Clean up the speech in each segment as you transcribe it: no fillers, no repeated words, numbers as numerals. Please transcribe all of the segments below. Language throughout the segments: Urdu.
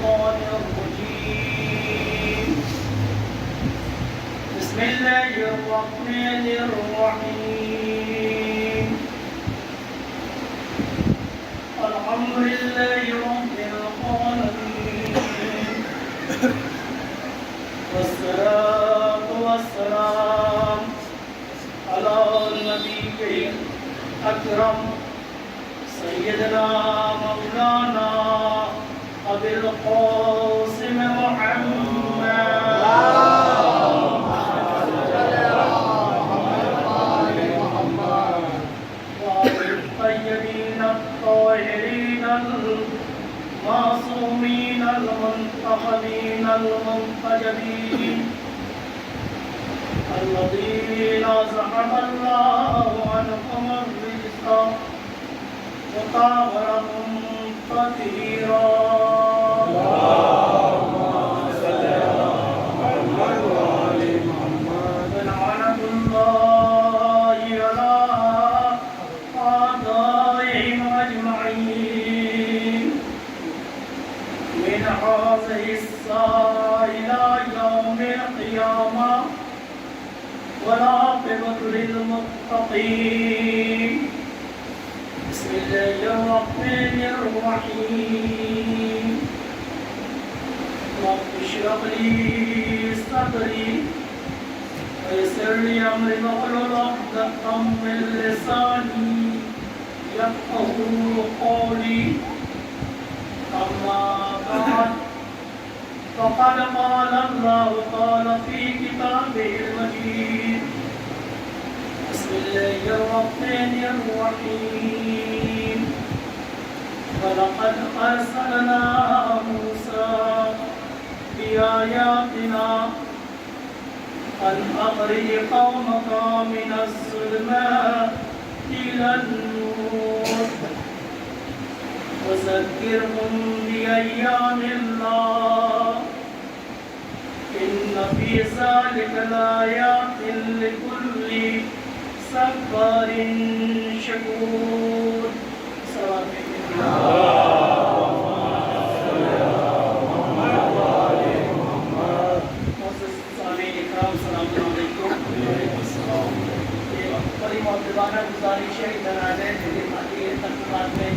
الشيطان الرجيم بسم الله الرحمن الرحيم الحمد لله رب العالمين والصلاة والسلام على النبي الأكرم سيدنا مولانا أبي القاسم محمد وآل الطيبين الطاهرين المعصومين المنتخبين المنتجبين الذين ذهب الله عنهم الرجس وطهرهم تطهيرا اللهم صل على محمد وآل محمد ولعنة الله على أعدائهم أجمعين من هذه الساعة إلى يوم القيامة والعاقبة للمتقين بسم الله الرحمن الرحيم رب اشرح لي صدري ويسر لي أمري واحلل عقدة من لساني يفقهوا قولي أما بعد فقد قال الله تعالى في كتابه المجيد بسم الله الرحمن الرحيم ولقد أرسلنا موسى بآياتنا أن أخرج قومك من الظلمات إلى النور وذكرهم بأيام الله إن في ذلك لآيات لكل صبار شكور صلوات بڑی محترمانہ گزارش ہے جنازے میری خاطر تقریبات میں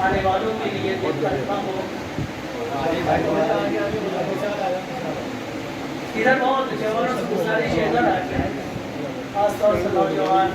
آنے والوں کے لیے دل کا رفع ہو ادھر بہت زبردست گزارش ہے ادھر آ جائے خاص طور سے نوجوان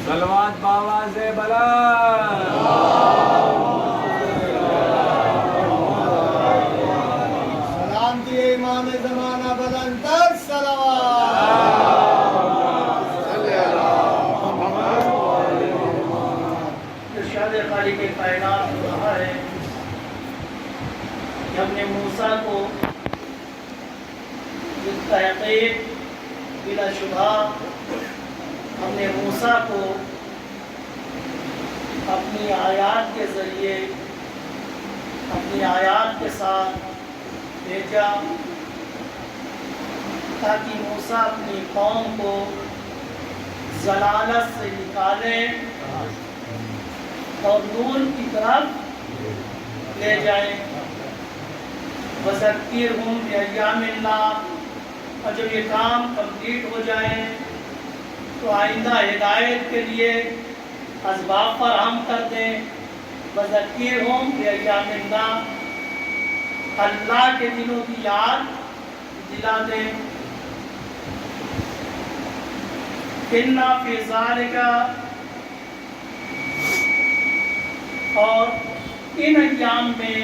صلوات باواز بلند سلام دیے امام زمانہ بلند تر صلوات ارشاد خالق کائنات رہا ہے کہ ہم نے موسیٰ کو بالتحقیق بلا شبہ ہم نے موسیٰ کو اپنی آیات کے ذریعے اپنی آیات کے ساتھ بھیجا تاکہ موسیٰ اپنی قوم کو ضلالت سے نکالیں اور نور کی طرف لے جائیں وَذَكِّرْهُمْ بِأَيَّامِ اللَّهِ اور جب یہ کام کمپلیٹ ہو جائیں تو آئندہ ہدایت کے لیے اسباب فراہم کر دیں وَذَكِّرْهُمْ بِأَيَّامِ اللَّهِ اللہ کے دنوں کی یاد دلا دیں إِنَّ فِي ذَلِكَ اور ان ایام میں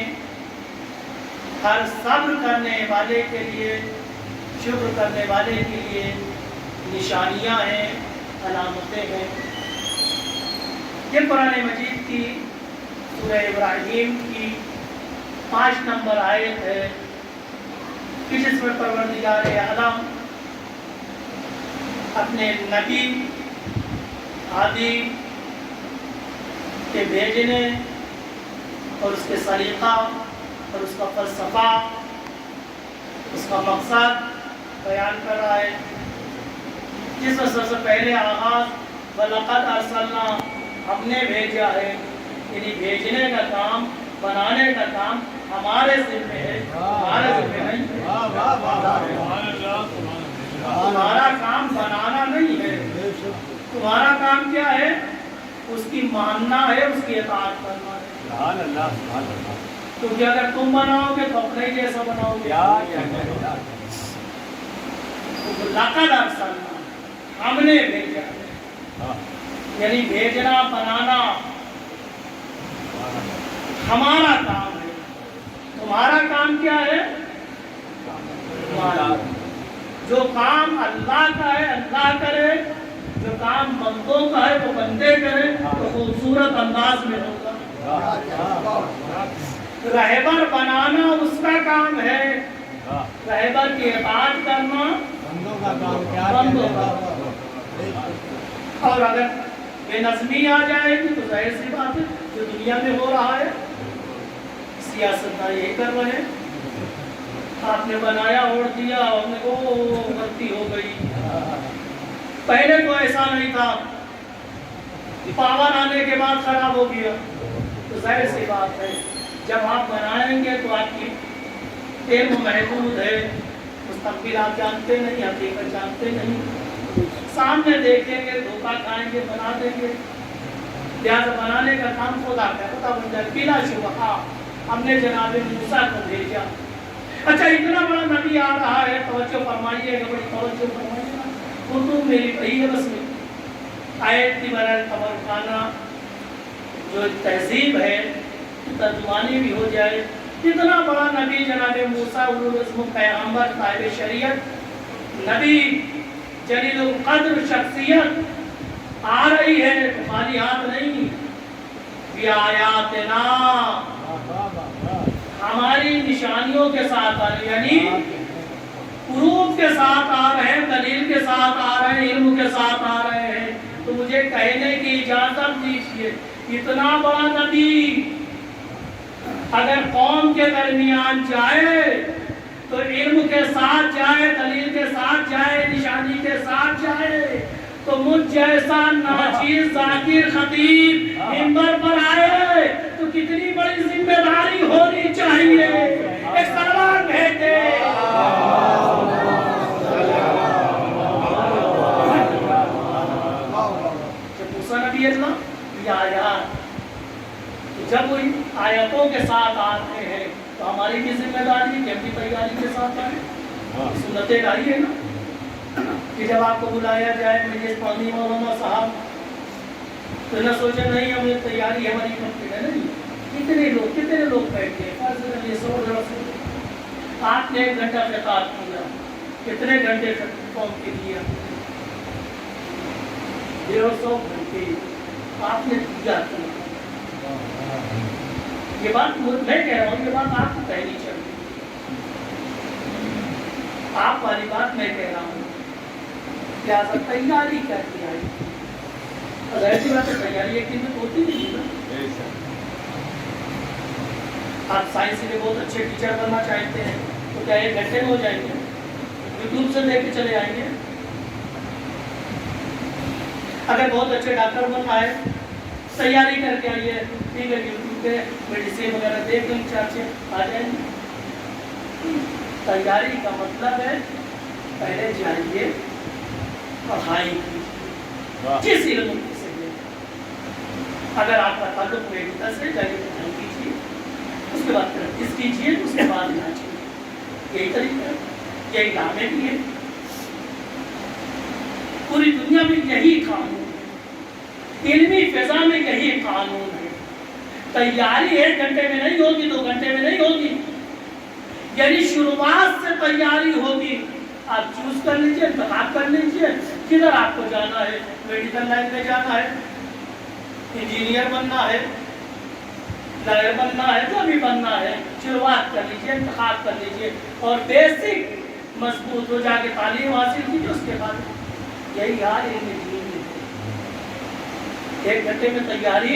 ہر صبر کرنے والے کے لیے شکر کرنے والے کے لیے نشانیاں ہیں علامتیں ہیں یہ قرآن مجید کی سورہ ابراہیم کی 5 نمبر آیت ہے کہ جس میں پروردگار عالم اپنے نبی ہادی کے بھیجنے اور اس کے سلیقہ اور اس کا فلسفہ، اس کا مقصد بیان کر رہا ہے، جس میں سب سے پہلے آغاز وَلَقَدْ أَرْسَلْنَا، ہم نے بھیجا ہے، یعنی بھیجنے کا کام، بنانے کا کام ہمارے ذمہ ہے، ہمارے ذمہ نہیں ہے۔ تمہارا کام بنانا نہیں ہے، تمہارا کام کیا ہے؟ اس کی ماننا ہے، اس کی اطاعت کرنا ہے۔ کیونکہ اگر تم بناؤ گے تو اپنے جیسا بناؤ گے۔ لقد ارسلنا، ہم نے بھیجا ہے، یعنی بھیجنا، بنانا ہمارا کام ہے۔ تمہارا کام کیا ہے؟ جو کام اللہ کا ہے اللہ کرے، جو کام بندوں کا ہے وہ بندے کرے، تو خوبصورت انداز میں ہوگا۔ رہبر بنانا اس کا کام ہے، رہبر کی اطاعت کرنا بندوں کا کام کیا بندوں کا۔ اور اگر بے نظمی آ جائے گی تو ظاہر سی بات ہے، جو دنیا میں ہو رہا ہے، سیاستدان یہی کر رہے ہیں، آپ نے بنایا اوڑ دیا، ہم نے غلطی ہو گئی۔ پہلے تو ایسا نہیں تھا، پاور آنے کے بعد خراب ہو گیا، تو ظاہر سی بات ہے جب آپ بنائیں گے تو آپ کی علم محدود ہے، مستقبل آپ جانتے نہیں، حقیقت جانتے نہیں، سامنے دیکھیں گے دھوکہ کھائیں گے، بنا دیں گے۔ لہٰذا بنانے کا کام خدا کا پتہ بن جائے، بلا شبہ ہم نے جناب موسیٰ کو بھیجا۔ اچھا اتنا بڑا نبی آ رہا ہے، توجہ فرمائیے گا، بڑی توجہ فرمائیے گا، اردو میری پڑھی ہے بس میں آیت کی برائے خبر خانہ جو تہذیب ہے ترجمانی بھی ہو جائے۔ اتنا بڑا نبی جناب موسیٰ اولوالعزم پیغمبر صاحب شریعت، نبی جلیل القدر شخصیت آ رہی ہے، خالی ہاتھ نہیں، بِآیاتنا، ہماری نشانیوں کے ساتھ آ رہے، یعنی پروف کے ساتھ آ رہے ہیں، دلیل کے ساتھ آ رہے ہیں، علم کے ساتھ آ رہے ہیں۔ تو مجھے کہنے کی اجازت دیجیے، اتنا بڑا نبی اگر قوم کے درمیان جائے تو علم کے ساتھ جائے، دلیل کے ساتھ جائے، نشانی کے ساتھ جائے، تو مجھ جیسا ناچیز ذاکر خطیب منبر پر آئے تو کتنی بڑی ذمہ داری ہونی چاہیے۔ ایک سلوات بھیجے۔ جب موسیٰ نبی اللہ یہ آیات، جب وہ آیتوں کے ساتھ آتے ہیں تو ہماری بھی ذمہ داری ہے کہ ہم بھی تیاری کے ساتھ آئیں۔ سنت الہی ہے نا کہ جب آپ کو بلایا جائے مجلس پانی مولانا صاحب تو نہ سوچے نہیں ہم نے تیاری ہماری کمپلیٹ ہے، نہیں، کتنے لوگ بیٹھے آپ نے 1 گھنٹہ خطاب کیا، کتنے گھنٹے قوم کے لیے؟ 150 گھنٹے آپ نے دیا تھا۔ یہ بات میں کہہ رہا ہوں، یہ بات آپ کو کہنی چاہیے، آپ والی بات میں کہہ رہا ہوں۔ لہٰذا تیاری کر کے آئی، ایسی بات ہے، تیاری ایک دن میں ہوتی نہیں نا۔ آپ سائنس کے بہت اچھے ٹیچر بننا چاہتے ہیں تو کیا 1 گھنٹے میں ہو جائیں گے؟ یوٹیوب سے دیکھ کے چلے آئیں گے۔ اگر بہت اچھے ڈاکٹر بننا ہے تیاری کر کے آئیے، ٹھیک ہے، یوٹیوب پہ میڈیسین وغیرہ دیکھ کے چاچے آ جائیں گے۔ تیاری کا مطلب ہے پہلے جائیے، پڑھائی کیجیے، جس علم سے لے، اگر آپ کا تعلق میڈیکل سے جائیے پڑھائی کیجیے، اس کے بعد پریکٹس کیجیے، اس کے بعد علاج کیجیے۔ یہی طریقہ ہے، یہی نامے بھی ہے، پوری دنیا میں یہی قانون ہے، علمی فضا میں یہی قانون ہے۔ تیاری 1 گھنٹے میں نہیں ہوگی، 2 گھنٹے میں نہیں ہوگی، یعنی شروعات سے تیاری ہوگی۔ آپ چوز کر لیجئے، انتخاب کر لیجئے کدھر آپ کو جانا ہے، میڈیکل لائن میں جانا ہے، انجینئر بننا ہے، لائر بننا ہے، جو بھی بننا ہے، شروعات کر لیجئے، انتخاب کر لیجئے اور بیسک مضبوط ہو جا کے تعلیم حاصل کیجئے، اس کے بعد یہی حال علم دین ہے۔ 1 گھنٹے میں تیاری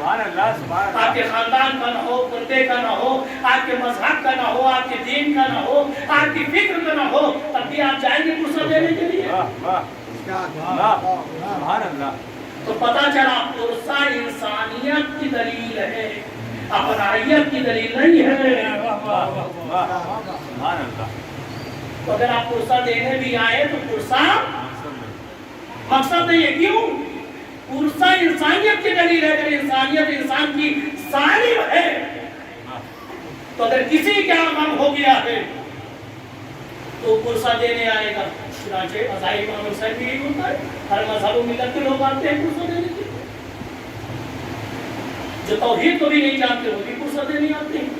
سبحان اللہ سبحان آپ اللہ کے خاندان کا نہ ہو، پردے کا نہ ہو، آپ کے مذہب کا نہ ہو، آپ کے دین کا نہ ہو، آپ کی فکر کا نہ ہو، تب بھی آپ جائیں گے پرسہ دینے کے لیے؟ واہ واہ سبحان اللہ تو پتہ چلا پرسہ انسانیت کی دلیل ہے، اپنائیت کی دلیل نہیں ہے۔ واہ واہ سبحان اللہ تو اگر آپ پرسہ دینے بھی آئے تو پرسہ مقصد نہیں ہے، کیوں؟ پرسہ انسانیت کی دلیل ہے۔ اگر انسانیت انسان کی سالم ہے تو اگر کسی کا غم ہو گیا ہے تو پرسہ دینے آئے گا۔ چنانچہ عزائی امام حسین بھی یہی ہوتا ہے، ہر مذہب و ملت کے لوگ آتے ہیں پرسہ دینے کے لیے۔ جو توحید کو بھی نہیں جانتے وہ بھی پرسہ دینے آتے ہیں،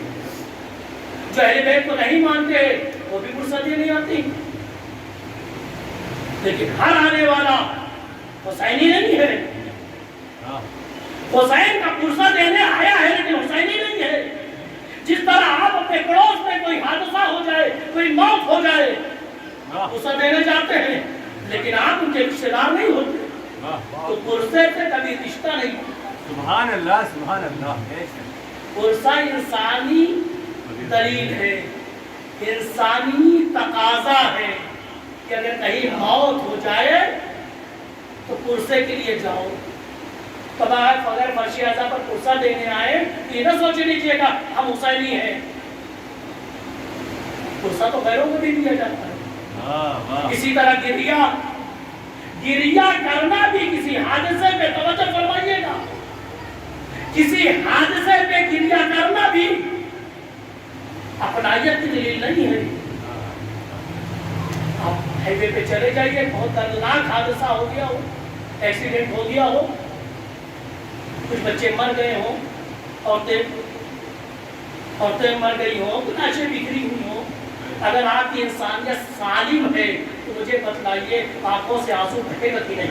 جو اہل بیت کو نہیں مانتے وہ بھی پرسہ دینے آتے ہیں۔ لیکن ہر آنے والا حسینی نہیں ہے، حسین کا پرسہ دینے آیا ہے لیکن حسینی نہیں ہے۔ جس طرح آپ اپنے پڑوس میں کوئی حادثہ ہو جائے، کوئی موت ہو جائے، پرسہ دینے جاتے ہیں لیکن آپ ان کے رشتہ دار نہیں ہوتے، تو پرسے سے کبھی رشتہ نہیں ہوتا۔ سبحان اللہ سبحان اللہ پرسہ انسانی دلیل ہے، انسانی تقاضا ہے کہ اگر کہیں موت ہو جائے تو پرسے کے لیے جاؤ۔ تب آپ اگر فرش اعضا پر پرسہ دینے آئے تو یہ نہ سوچ لیجیے گا ہم حسینی ہیں۔ پرسہ تو غیروں کو بھی دیا جاتا ہے۔ اسی طرح گریہ کرنا بھی کسی حادثے پہ، توجہ فرمائیے گا، کسی حادثے پہ گریہ کرنا بھی اپنائیت کی دلیل نہیں ہے۔ آپ ہائی وے پہ چلے جائیے، بہت دردناک حادثہ ہو گیا ہو، ایکسیڈنٹ ہو گیا ہو، کچھ بچے مر گئے ہوں، عورتیں مر گئی ہوں، کچھ نعشیں بکھری ہوئی ہوں، اگر آپ کی انسانیت سالم ہے تو مجھے بتلائیے آنکھوں سے آنسو بہے گا کہ نہیں؟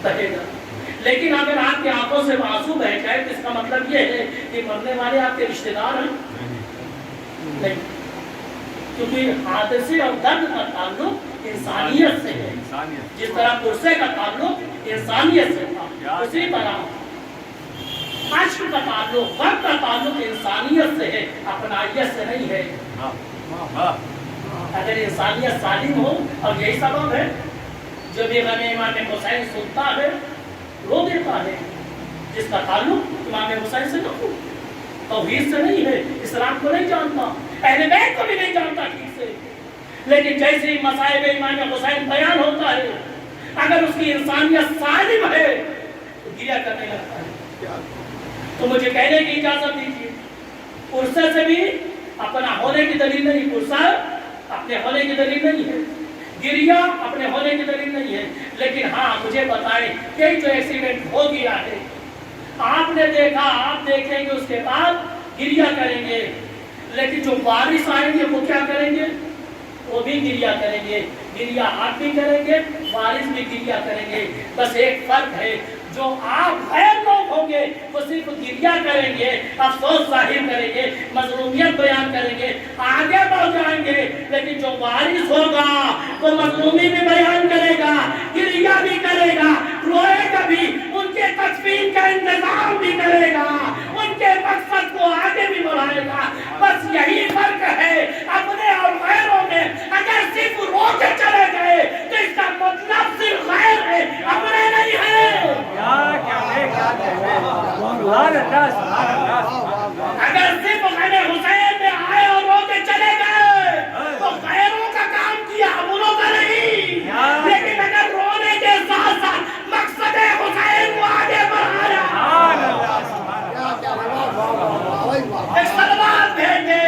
بہے گا۔ لیکن اگر آپ کی آنکھوں سے آنسو بہ جائے تو اس کا مطلب یہ ہے کہ مرنے والے آپ کے رشتہ دار ہیں؟ نہیں، کیونکہ حادثے اور درد کا تعلق انسانیت سے ہے، جس طرح پرسے کا تعلق انسانیت سے تھا، اسی طرح عشق کا تعلق، غم کا تعلق انسانیت سے ہے، اپنائیت سے نہیں ہے۔ اگر انسانیت سالم ہو، اور یہی سبب ہے جو بھی غم امام حسین سنتا ہے رو دیتا ہے، جس کا تعلق امام حسین سے نہ ہو، توحید سے نہیں ہے، اسلام کو نہیں جانتا، اہل بیت کو بھی نہیں جانتا ٹھیک سے، لیکن جیسے ہی مصائب امام حسین بیان ہوتا ہے اگر اس کی انسانیت سالم ہے تو گریہ کرنے لگتا ہے۔ تو مجھے کہنے کی اجازت دیجیے، پرسے سے بھی اپنا ہونے کی دلیل نہیں، پرسہ اپنے ہونے کی دلیل نہیں ہے، گریہ اپنے ہونے کی دلیل نہیں ہے، لیکن ہاں مجھے بتائیں کہ جو ایکسیڈنٹ ہو گیا ہے، آپ نے دیکھا، آپ دیکھیں گے، اس کے بعد گریہ کریں گے، لیکن جو وارث آئیں گے وہ کیا کریں گے؟ وہ بھی گریہ کریں گے، گریہ آپ بھی کریں گے، وارث بھی گریہ کریں گے، بس ایک فرق ہے، جو آپ غیر لوگ ہوں گے وہ صرف گریہ کریں گے، افسوس ظاہر کریں گے، مظلومیت بیان کریں گے، آگے بڑھ جائیں گے، لیکن جو وارث ہوگا وہ مظلومی بھی بیان کرے گا، گریہ بھی کرے گا، روئے گا بھی، ان کے تکفین کا انتظام بھی کرے گا، ان کے مقصد کو آگے بھی بڑھائے گا۔ بس یہی فرق ہے اپنے اور غیروں میں۔ اگر صرف رو کے چلے گئے تو اس کا مطلب صرف غیر ہے، اپنے نہیں ہے۔ اگر صرف غیر حسین میں آئے اور رو کے چلے گئے تو غیروں کا کام کیا، اپنوں کا نہیں۔ لیکن اگر رونے کے ساتھ ساتھ مقصد حسین کو آگے بڑھایا، ایک سلوات بھیجے،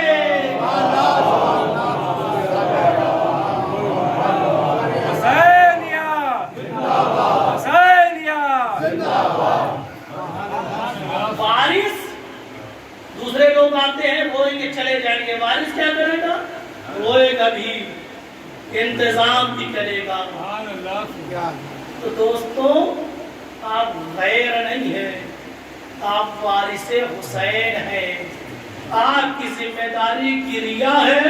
وارث دوسرے لوگ آتے ہیں روئیں گے چلے جائیں گے، وارث کیا کرے گا؟ روئے گا بھی، انتظام بھی کرے گا۔ تو دوستو آپ غیر نہیں ہیں، آپ وارث حسین ہیں، آپ کی ذمہ داری گریہ ہے،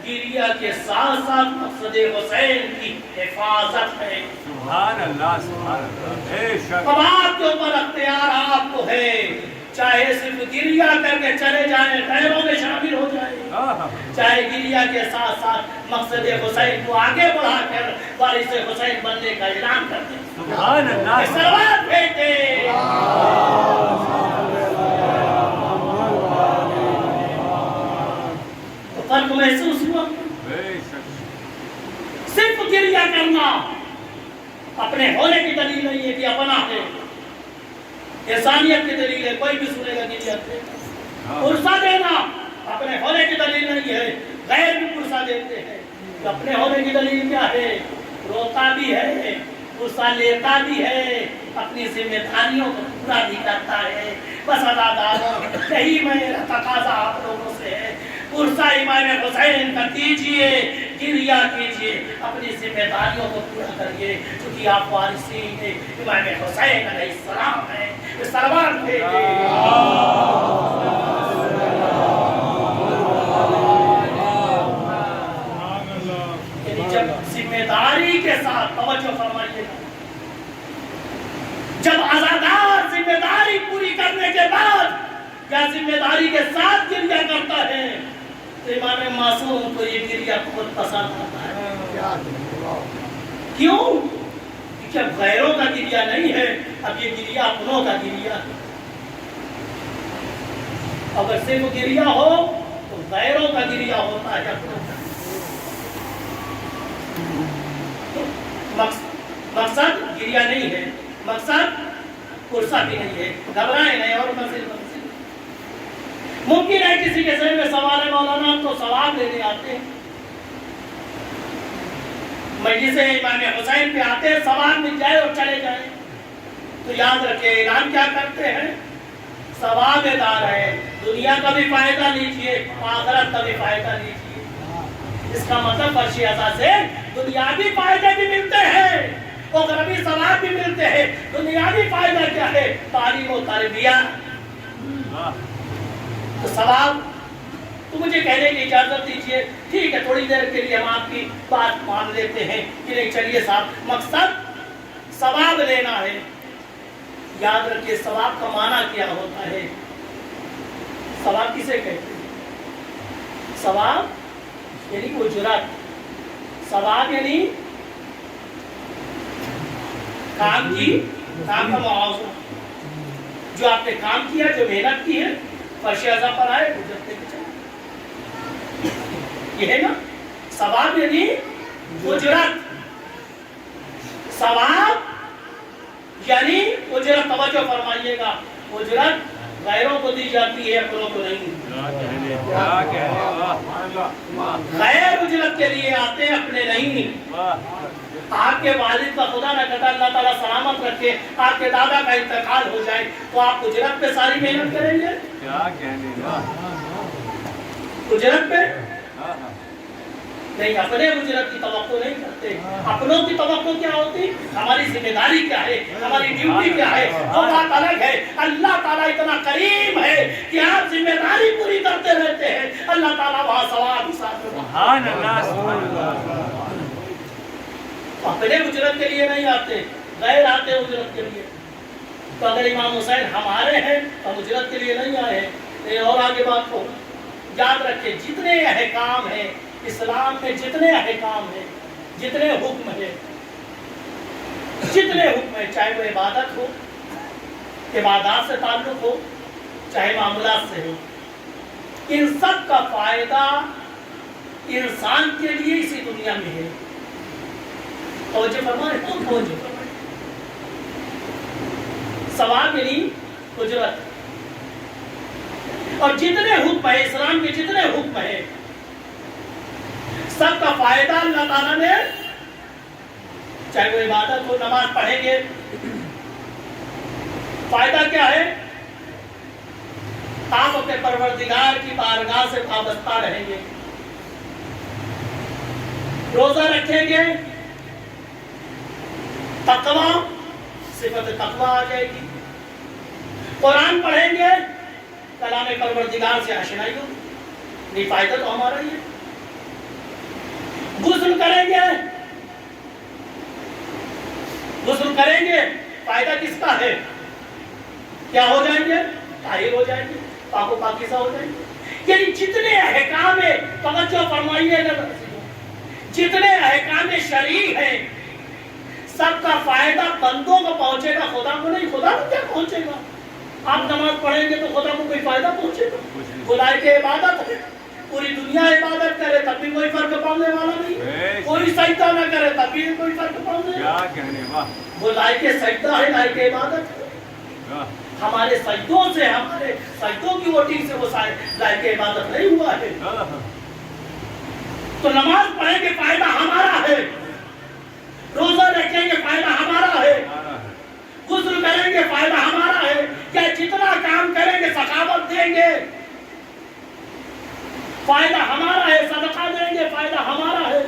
گریا کے ساتھ ساتھ مقصد حسین کی حفاظت ہے. سبحان اللہ سبحان اللہ بے شک. اب آپ کے اوپر اختیار آپ کو ہے، چاہے صرف گریا کر کے چلے جائیں، غیروں میں شامل ہو جائیں، چاہے گریا کے ساتھ ساتھ مقصد حسین کو آگے بڑھا کر وارث حسین بننے کا اعلان کر دیں. سبحان اللہ. سلوات بھیجتے. تو فرق محسوس ہوا. بے شک. صرف گریا کرنا اپنے ہونے کی دلیل نہیں ہے کہ اپنا ہے، انسانیت کی دلیل ہے. کوئی بھی سنے گا گریا پرسہ دینا اپنے ہونے کی دلیل نہیں ہے. غیر بھی پرسہ دیتے ہیں. تو اپنے ہونے کی دلیل کیا ہے؟ روتا بھی ہے، پرسہ لیتا بھی ہے، اپنی ذمہ داریوں کو پورا بھی کرتا ہے. بس اداداروں یہی میرا تقاضا آپ لوگوں سے ہے، پرسہ امام حسین کا کیجئے، گریا کیجئے، اپنی ذمہ داریوں کو پورا کریے، کیونکہ آپ وارثین امام حسین علیہ السلام ہیں. سلوات بھیجئے. جب ذمہ داری کے ساتھ توجہ فرمائیے گا، جب عزادار ذمہ داری پوری کرنے کے بعد یا ذمہ داری کے ساتھ گریا کرتا ہے تو امام معصوم کو یہ گریا بہت پسند آتا ہے. کیوں؟ کیونکہ اب غیروں کا گریا نہیں ہے، اب یہ گریا اپنوں کا گریا ہے. اگر صرف گریا ہو تو غیروں کا گریا ہوتا ہے، اپنوں کا. مقصد گریا نہیں ہے، مقصد پرسہ بھی نہیں ہے. گھبرائیں نہیں اور منزل. ممکن ہے کسی کے ذہن میں سوال ہے مولانا تو ثواب لینے آتے ہیں، مجلس امام حسین پہ آتے ہیں، ثواب مل جائے اور چلے جائیں. تو یاد رکھیں اعلان کیا کرتے ہیں؟ ثواب دار ہے، دنیا کا بھی فائدہ لیجئے، آخرت کا بھی فائدہ لیجئے. اس کا مطلب فرش عزا سے دنیاوی فائدے بھی ملتے ہیں، اخروی ثواب بھی ملتے ہیں. دنیاوی فائدہ کیا ہے؟ تعلیم و تربیت. تو ثواب تو مجھے کہنے کی اجازت دیجئے، ٹھیک ہے تھوڑی دیر کے لیے ہم آپ کی بات مان لیتے ہیں کہ نہیں چلیے صاحب، مقصد ثواب لینا ہے. یاد رکھیے ثواب کا معنی کیا ہوتا ہے. ثواب کسے کہتے ہیں؟ ثواب یعنی اجرت. ثواب یعنی کام کی، کام کا معاوضہ. جو آپ نے کام کیا، جو محنت کی ہے، فرش عزا پر آئے اجرت لے کے چلے. یہ ہے نا ثواب یعنی اجرت. ثواب یعنی اجرت. توجہ فرمائیے گا، اجرت غیروں کو دی جاتی ہے، اپنوں کو نہیں. غیر اجرت کے لیے آتے ہیں، اپنے نہیں. آپ کے والد کا خدا نہ کرتا اللہ تعالیٰ سلامت رکھے آپ کے دادا کا انتقال ہو جائے تو آپ اجرت پہ ساری محنت کریں گے؟ کیا کہنے گا اجرت پہ نہیں، اپنے اجرت کی توقع نہیں کرتے. اپنوں کی توقع کیا ہوتی؟ ہماری ذمہ داری کیا ہے، ہماری ڈیوٹی کیا ہے، وہ بات الگ ہے. اللہ تعالیٰ اتنا کریم ہے کہ آپ ذمہ داری پوری کرتے رہتے ہیں، اللہ تعالیٰ وہاں ثواب حساب میں. سبحان اللہ سبحان اللہ. اپنے اجرت کے لیے نہیں آتے، غیر آتے اجرت کے لیے. تو اگر امام حسین ہمارے ہیں تو ہم اجرت کے لیے نہیں آئے ہیں. اور آگے بات کو یاد رکھیں، جتنے احکام ہیں اسلام میں، جتنے احکام ہیں، جتنے حکم ہیں، جتنے حکم ہیں، چاہے وہ عبادت ہو، عبادات سے تعلق ہو، چاہے معاملات سے ہو، ان سب کا فائدہ انسان کے لیے اسی دنیا میں ہے. توجہ فرمائیں، خوب توجہ فرمائیں. ثواب یعنی اجرت. اور جتنے حکم ہے اسلام کے، جتنے حکم ہے، سب کا فائدہ اللہ تعالیٰ نے، چاہے وہ عبادت ہو، نماز پڑھیں گے، فائدہ کیا ہے؟ آپ اپنے پروردگار کی بارگاہ سے وابستہ رہیں گے. روزہ رکھیں گے، تقوی، صفت تقوی آ جائے گی. قرآن پڑھیں گے، کلام پروردگار سے آشنائی ہوگی. نہیں فائدہ تو ہمارا ہی ہے. غسل کریں گے، غسل کریں گے، فائدہ کس کا ہے؟ کیا ہو جائیں گے؟ طاہر ہو جائیں گے، پاک و پاکیزہ ہو جائیں گے۔ یعنی جتنے احکام ہے، توجہ فرمائیے گا، جتنے احکام شرعی ہیں سب کا فائدہ بندوں کو پہنچے گا، خدا کو نہیں۔ خدا کو کیا پہنچے گا؟ آپ نماز پڑھیں گے تو خدا کو کوئی فائدہ پہنچے گا؟ خدا کی عبادت ہے، پوری دنیا عبادت کرے تب بھی کوئی فرق پڑنے والا نہیں، کوئی سجدہ نہ کرے تب بھی کوئی فرق پڑنے کیا کہنے، واہ وہ لائق سجدہ ہے، لائق عبادت ہے۔ واہ، ہمارے سجدوں سے، ہمارے سجدوں کی ووٹنگ سے وہ لائق عبادت نہیں ہوا ہے۔ تو نماز پڑھیں گے فائدہ ہمارا ہے، روزہ رکھیں گے فائدہ ہمارا ہے، غسل کریں گے فائدہ ہمارا ہے، کیا جتنا کام کریں گے، سخاوت دیں گے فائدہ ہمارا ہے، صدقہ دیں گے فائدہ ہمارا ہے،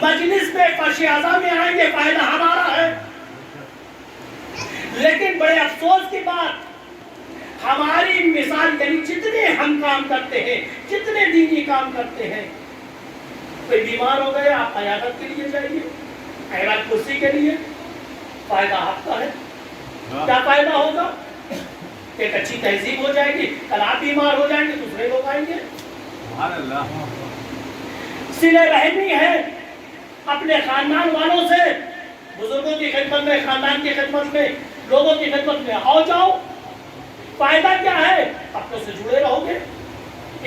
مجلس میں فرش اعظم میں آئیں گے فائدہ ہمارا ہے۔ لیکن بڑے افسوس کی بات، ہماری مثال یعنی جتنے ہم کام کرتے ہیں، جتنے دینی کام کرتے ہیں، کوئی بیمار ہو گئے آپ عیادت کے لیے جائیے، عیادت کرسی کے لیے، فائدہ آپ کا ہے۔ کیا فائدہ ہوگا؟ ایک اچھی تہذیب ہو جائے گی، کل آپ بیمار ہو جائیں گے دوسرے لوگ آئیں گے۔ سبحان اللہ، صلہ رحمی ہے اپنے خاندان والوں سے، بزرگوں کی خدمت میں، خاندان کی خدمت میں، لوگوں کی خدمت میں آؤ جاؤ۔ فائدہ کیا ہے؟ اپنوں سے جڑے رہو گے،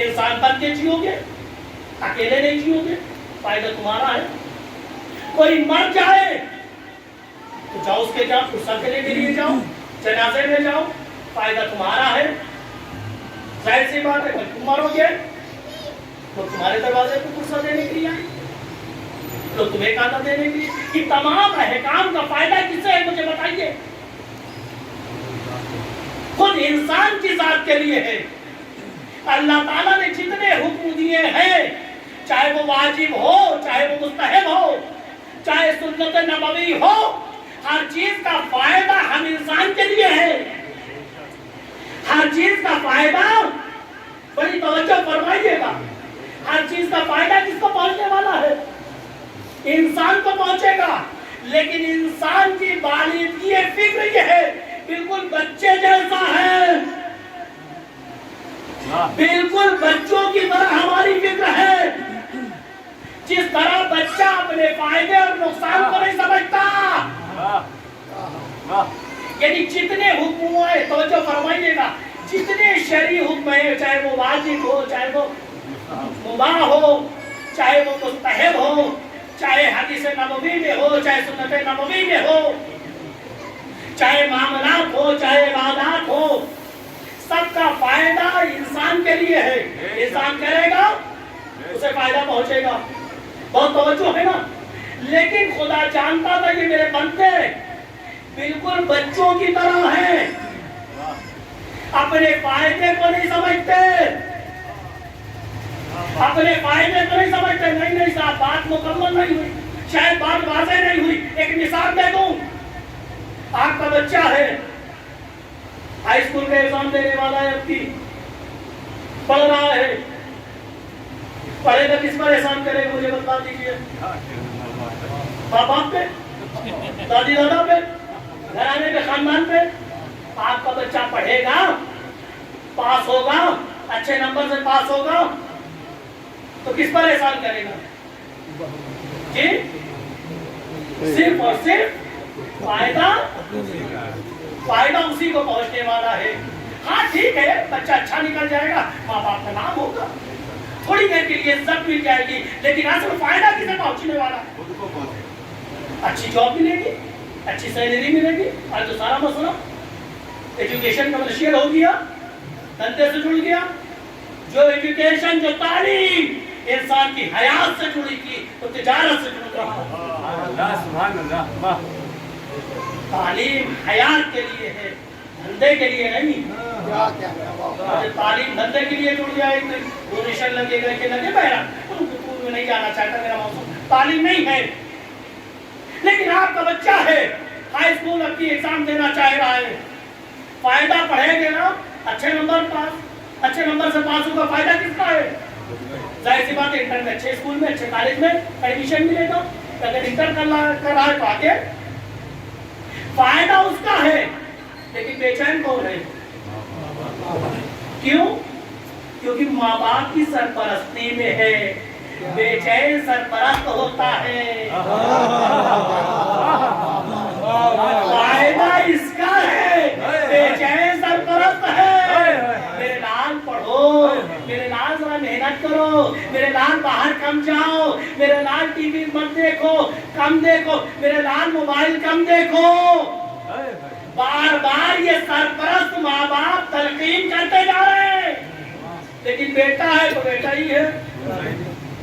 انسان بن کے جیو گے، اکیلے نہیں جیو گے، فائدہ تمہارا ہے۔ کوئی مر جائے تو جاؤ اس کے جاؤ، فرصت دینے کے لیے جاؤ، جنازے میں جاؤ، فائدہ تمہارا ہے۔ ظاہر سی بات ہے کہ تم مرو گے تو تمہارے دروازے کو فرصت دینے کے لیے آئے، تو تمہیں کھانا دینے کے لیے۔ کہ تمام احکام کا فائدہ کسے ہے مجھے بتائیے؟ خود انسان کی ذات کے لیے ہے۔ اللہ تعالیٰ نے جتنے حکم دیے ہیں، چاہے وہ واجب ہو، چاہے وہ مستحب ہو، چاہے سنت نبوی ہو، ہر چیز کا فائدہ ہم انسان کے لیے ہے۔ ہر چیز کا فائدہ، بڑی توجہ فرمائیے گا، ہر چیز کا فائدہ کس کو پہنچنے والا ہے؟ انسان کو پہنچے گا۔ لیکن انسان کی بالغی فکر یہ ہے، بالکل بچے جیسا ہے، بالکل بچوں کی طرح ہماری فکر ہے۔ جس طرح بچہ اپنے فائدے اور نقصان کو نہیں سمجھتا، یعنی جتنے حکم ہیں، توجہ فرمائیے گا، جتنے شرعی حکم ہیں، چاہے وہ واجب ہو، چاہے وہ مباح ہو، چاہے وہ مستحب ہو، چاہے حدیث نبوی میں ہو، چاہے سنت نبوی میں ہو، چاہے معاملات ہو، چاہے عبادات ہو، سب کا فائدہ انسان کے لیے ہے۔ انسان کرے گا اسے فائدہ پہنچے گا۔ بہت توجہ ہے نا؟ لیکن خدا جانتا تھا کہ میرے بندے بالکل بچوں کی طرح ہیں، اپنے فائدے کو نہیں سمجھتے، اپنے فائدے کو نہیں سمجھتے۔ نہیں صاحب، بات مکمل نہیں ہوئی، شاید بات واضح نہیں ہوئی۔ ایک مثال دے دوں، آپ کا بچہ ہے، ہائی اسکول کا ایگزام دینے والا ہے، اب کی پڑھ رہا ہے، پڑھے گا کس پر احسان کرے گا مجھے بتا دیجیے؟ باپ باپ پہ، دادی دادا پہ، گھرانے پہ، خاندان پہ۔ آپ کا بچہ پڑھے گا، پاس ہوگا، اچھے نمبر سے پاس ہوگا تو کس پر احسان کرے گا؟ جی صرف اور صرف فائدہ اسی کو پہنچنے والا ہے۔ ہاں ٹھیک ہے، بچہ اچھا نکل جائے گا، ماں باپ کا نام ہوگا، تھوڑی دیر کے لیے عزت مل جائے گی، لیکن اصل فائدہ کسے پہنچنے والا ہے؟ اچھی جاب ملے گی، اچھی سیلری ملے گی۔ آج تو سارا مسئلہ ایجوکیشن کمرشیل ہو گیا، دھندے سے جڑ گیا۔ جو ایجوکیشن، جو تعلیم انسان کی حیات سے جڑی کی، تو تجارت سے جڑ رہا۔ سبحان اللہ، تعلیم حیات کے لیے ہے، دھندے کے لیے نہیں۔ تعلیم دھندے کے لیے جڑ جائے، ڈونیشن لگے گا کہ لگے، بہرحال میں نہیں جانا چاہتا، میرا موضوع تعلیم نہیں ہے۔ لیکن آپ کا بچہ ہے، ہائی اسکول اب کی ایگزام دینا چاہ رہا ہے، فائدہ پڑھے گے نا، اچھے نمبر سے پاس ہوگا، فائدہ کس کا ہے؟ ظاہر سی بات ہے انٹر میں اچھے اسکول میں اچھے کالج میں ایڈمیشن ملے گا. اگر انٹر کر رہا ہے تو آگے فائدہ اس کا ہے, لیکن بے چین کون ہے؟ کیوں؟ کیونکہ ماں باپ کی سرپرستی میں ہے. بے چین سرپرست ہوتا ہے. فائدہ اس کا ہے, بے چین سرپرست ہے. میرے لال پڑھو, میرے لال ذرا محنت کرو, میرے لال باہر کم جاؤ, میرے لال ٹی وی مت دیکھو, کم دیکھو, میرے لال موبائل کم دیکھو. بار بار یہ سرپرست ماں باپ تلقین کرتے جا رہے ہیں. لیکن بیٹا ہے تو بیٹا ہی ہے.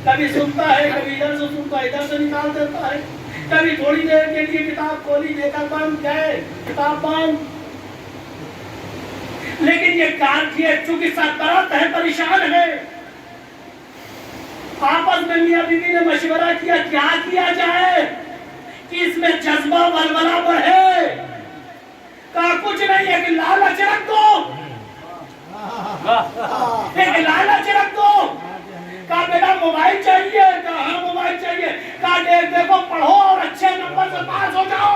کبھی سنتا ہے, کبھی ادھر سے سنتا ہے, ادھر سے نکال دیتا ہے. کبھی تھوڑی دیر کے لیے کتاب کھولی, دیکھا بند, گئے کتاب بند. لیکن یہ کار کیے چونکہ سرپرست ہے, پریشان ہے. آپس میں میاں بیوی نے مشورہ کیا کیا جائے کہ اس میں جذبہ ولولہ بڑھے. کہا کچھ نہیں, ایک لالچ رکھ دو, ایک لالچ رکھ دو. کہا بیٹا موبائل چاہیے, کہا ہاں موبائل چاہیے. کہا دیکھو پڑھو اور اچھے نمبر سے پاس ہو جاؤ,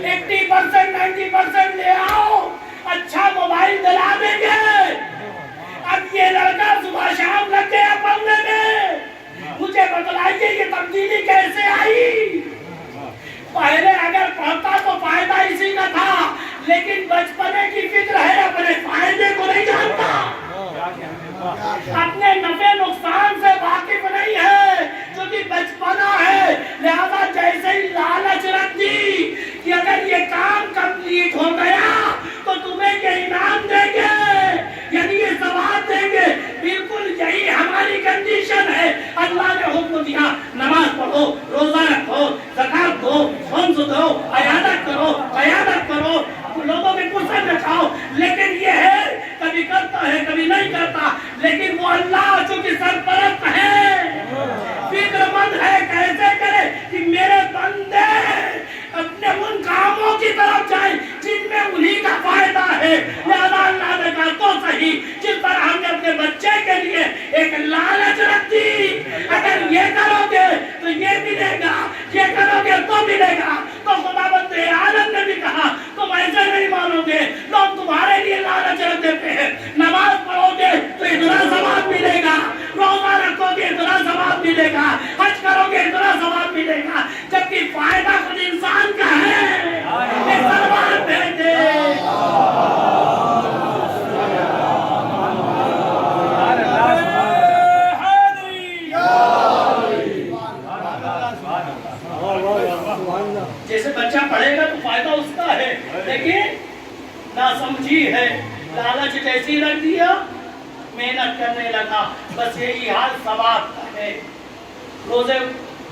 80% 90% لے آؤ, اچھا موبائل دلا دیں گے. اب یہ لڑکا صبح شام لگ گیا پڑھنے میں. مجھے بتلائیے یہ تبدیلی کیسے آئی؟ پہلے اگر پڑھتا تو فائدہ اسی کا تھا, لیکن بچپنے کی فکر ہے, اپنے فائدے کو نہیں جانتا, اپنے نفع نقصان سے واقف نہیں ہے, کیونکہ بچپنا ہے. لہذا جیسے ہی لالچ رکھ دی کہ اگر یہ کام کمپلیٹ ہو گیا تو تمہیں یہ انعام دیں گے, یعنی یہ ثواب دیں گے. بالکل یہی ہماری کنڈیشن ہے. اللہ نے حکم دیا نماز پڑھو, روزہ رکھو, زکات دو, خمس دو, عیادت کرو, قیادت کرو, لوگوں کے پرسن میں کھاؤ. لیکن یہ ہے کبھی کرتا ہے کبھی نہیں کرتا. لیکن وہ اللہ چونکہ سرپرست ہے, فکر مند ہے, کیسے کرے کہ میرے بندے اپنے ان کاموں کی طرف جائیں جن میں انہی کا فائدہ ہے. لہذا اللہ نے کہا تو صحیح, جس طرح ہم نے اپنے بچے کے لیے ایک لالچ رکھ دی, اگر یہ کرو گے تو یہ ملے گا, یہ کرو گے تو ملے گا. تو خداوند عالم نے بھی کہا تم ایسے نہیں مانو گے, لوگ تمہارے لیے لالچ رکھ دیتے ہیں. نماز پڑھو گے تو اتنا ثواب ملے گا, روزہ رکھو گے اتنا ثواب ملے گا, حج کرو گے اتنا ثواب ملے گا, جبکہ فائدہ خود انسان کا ہے. سلوات بھیجے جیسے بچہ پڑھے گا تو فائدہ اس کا ہے, لیکن ناسمجھی ہے, لالچ جیسی رکھ دیا, محنت کرنے لگا, بس یہی حال ثواب کا ہے. روزے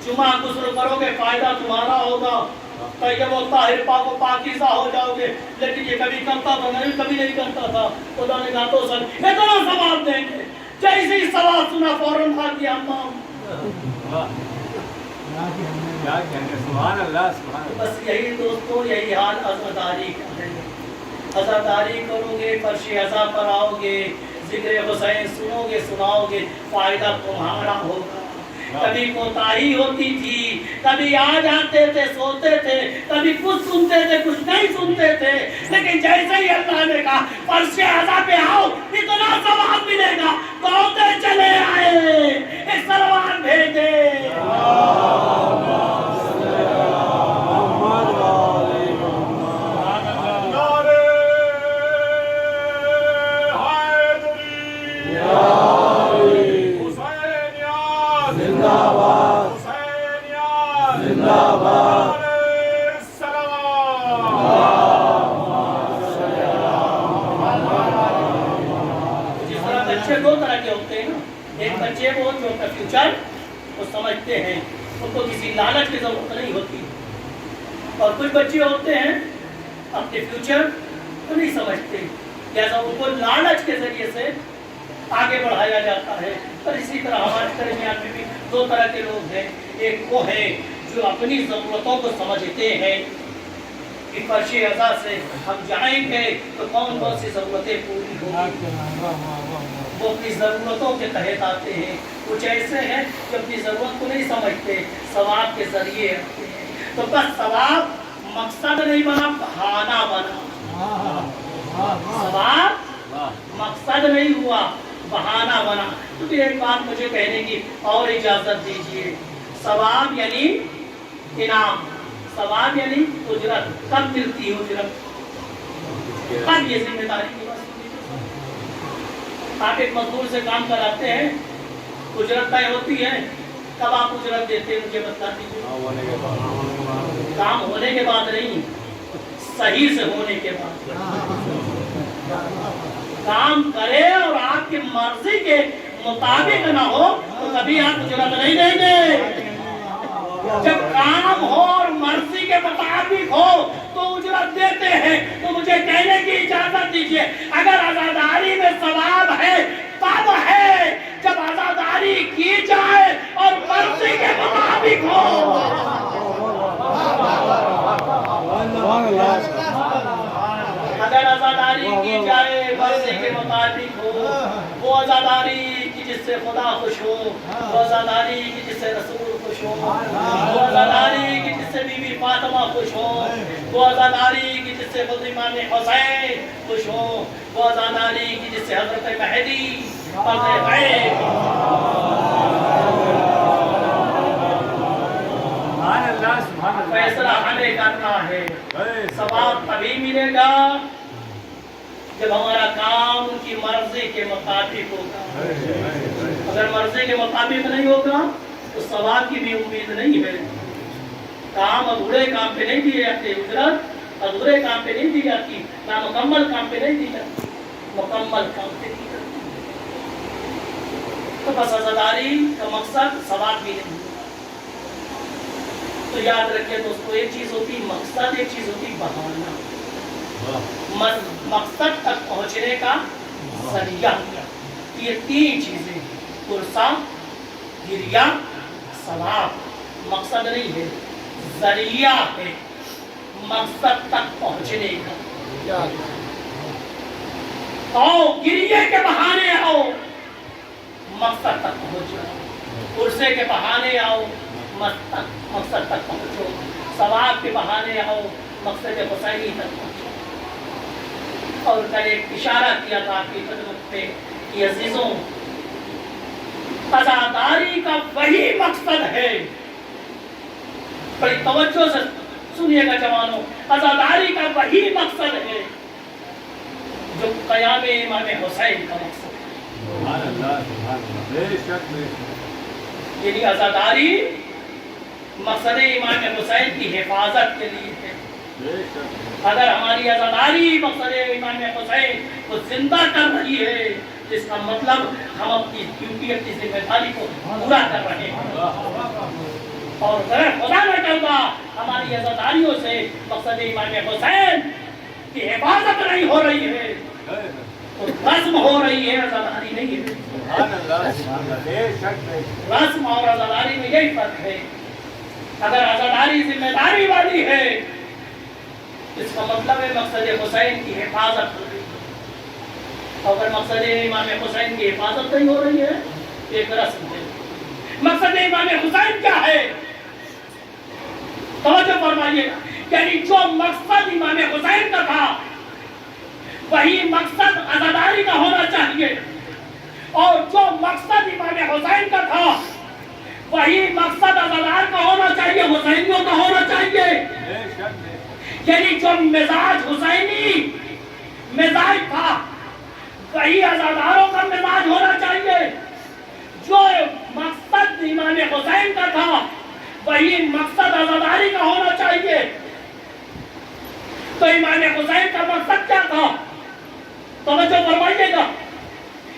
جمعہ غسل کرو گے فائدہ تمہارا ہوگا, طیب و طاہر پاک و پاکیزہ ہو جاؤ گے. لیکن یہ کبھی کرتا تھا نہیں, کبھی نہیں کرتا تھا. خدا نے کہا تو سن اتنا ثواب دیں گے. جیسے ہی ثواب سنا فوراً بھاگ گیا امام. سبحان اللہ, سبحان اللہ. بس یہی دوستو, یہی حال عزاداری کا ہے. عزاداری کرو گے, فرش عزا پر آؤ گے, ذکر حسین سنو گے, سناؤ گے, فائدہ تمہارا ہوگا. کبھی کوتاہی ہوتی تھی, کبھی آ جاتے تھے, سوتے تھے, کبھی کچھ سنتے تھے, کچھ نہیں سنتے تھے. لیکن جیسے ہی اللہ نے کہا فرش عزا پہ آؤ, اتنا ثواب ملے گا, دوڑتے چلے آئے. ایک سلوات بھیجے بچے وہ جو اپنا فیوچر وہ سمجھتے ہیں, ان کو کسی لالچ کی ضرورت نہیں ہوتی. اور کچھ بچے ہوتے ہیں اپنے فیوچر کو نہیں سمجھتے, لہذا ان کو لالچ کے ذریعے سے آگے بڑھایا جاتا ہے. اور اسی طرح ہمارے درمیان میں بھی دو طرح کے لوگ ہیں. ایک وہ ہے جو اپنی ضرورتوں کو سمجھتے ہیں کہ فرش عزا سے ہم جائیں گے تو کون کون سی ضرورتیں پوری ہوگی. وہ اپنی ضرورتوں کے تحت آتے ہیں. کچھ ایسے ہیں جو اپنی ضرورت کو نہیں سمجھتے, ثواب کے ذریعے آتے ہیں. تو بس ثواب مقصد نہیں بنا, بہانہ بنا. ثواب مقصد نہیں ہوا, بہانہ بنا. تو ایک بات مجھے کہنے کی اور اجازت دیجیے. ثواب یعنی انعام, ثواب یعنی اجرت. کب ملتی ہے اجرت؟ کب یہ ذمہ داری کی بات؟ آپ ایک مزدور سے کام کراتے ہیں, اجرت طے ہوتی ہے, کب آپ اجرت دیتے ہیں مجھے بتا دیجیے. کام ہونے کے بعد نہیں, صحیح سے ہونے کے بعد. کام کرے اور آپ کی مرضی کے مطابق نہ ہو تو کبھی آپ اجرت نہیں دیں گے. جب کام ہو اور مرضی کے مطابق ہو تو اجرت دیتے ہیں. تو مجھے کہنے کی اجازت دیجیے, اگر عزاداری میں ثواب ہے تب ہے جب عزاداری کی جائے اور مرضی کے مطابق ہو. اگر عزاداری کی جائے مرضی کے مطابق ہو, وہ عزاداری کی جس سے خدا خوش ہو, وہ عزاداری کی جس سے رسول خوش ہو, وہ عزاداری کی جس سے بی بی فاطمہ خوش ہو, وہ عزاداری کی جس سے خود امام حسین خوش ہو, وہ عزاداری کی جس سے حضرت مہدی فیصلہ ہمیں کرنا ہے. ثواب تبھی ملے گا جب ہمارا کام ان کی مرضی کے مطابق ہوگا. اگر مرضی کے مطابق نہیں ہوگا تو ثواب کی بھی امید نہیں ہے. کام ادھورے کام پہ نہیں دی جاتی, اجرت ادھورے کام پہ نہیں دی جاتی, نامکمل کام پہ نہیں دی جاتی, مکمل کام پہ دی جاتی. تو بس عزاداری کا مقصد ثواب بھی نہیں. تو یاد رکھیں دوستو, ایک چیز ہوتی مقصد, ایک چیز ہوتی بہانہ. مقصد تک پہنچنے کا ذریعہ, یہ تین چیزیں, پرسا, گریہ, ثواب. مقصد نہیں ہے, ذریعہ ہے مقصد تک پہنچنے کا. آؤ گریہ کے بہانے آؤ, مقصد تک پہنچو. پرسے کے بہانے آؤ, مقصد تک پہنچو. ثواب کے بہانے آؤ, مقصد حسینی تک پہنچو. اور کل ایک اشارہ کیا تھا آپ کی خدمت پہ کہ عزیزوں, عزاداری کا وہی مقصد ہے. بڑی توجہ سے سنیے گا جوانوں, عزاداری کا وہی مقصد ہے جو قیام امام حسین کا مقصد ہے. یعنی عزاداری مقصد امام حسین کی حفاظت کے لیے ہے. اگر ہماری عزاداری مقصد امام حسین کو زندہ کر رہی ہے تو اس کا مطلب ہم اپنی ڈیوٹی, اپنی ذمہ داری کو پورا کر رہے ہیں. اور اگر خدا نہ کرتا ہماری عزاداریوں سے مقصد امام حسین کی حفاظت نہیں ہو رہی ہے تو رسم ہو رہی ہے, عزاداری نہیں ہے. رسم اور عزاداری میں یہی فرق ہے. اگر عزاداری ذمہ داری والی ہے اس کا مطلب ہے مقصد حسین کی حفاظت ہو رہی ہے. اگر مقصد امام حسین کی حفاظت نہیں ہو رہی ہے ایک رسم ہے. مقصد امام حسین کیا ہے, توجہ فرمائیے. یعنی جو مقصد امام حسین کا تھا وہی مقصد عزاداری کا ہونا چاہیے, اور جو مقصد امام حسین کا تھا وہی مقصد عزادار کا ہونا چاہیے, حسینیوں کا ہونا چاہیے. یعنی جو مزاج حسینی مزاج تھا وہی عزاداروں کا مزاج ہونا چاہیے. جو مقصد امام حسین کا تھا وہی مقصد عزاداری کا ہونا چاہیے. تو امام حسین کا مقصد کیا تھا, توجہ فرمائیے گا.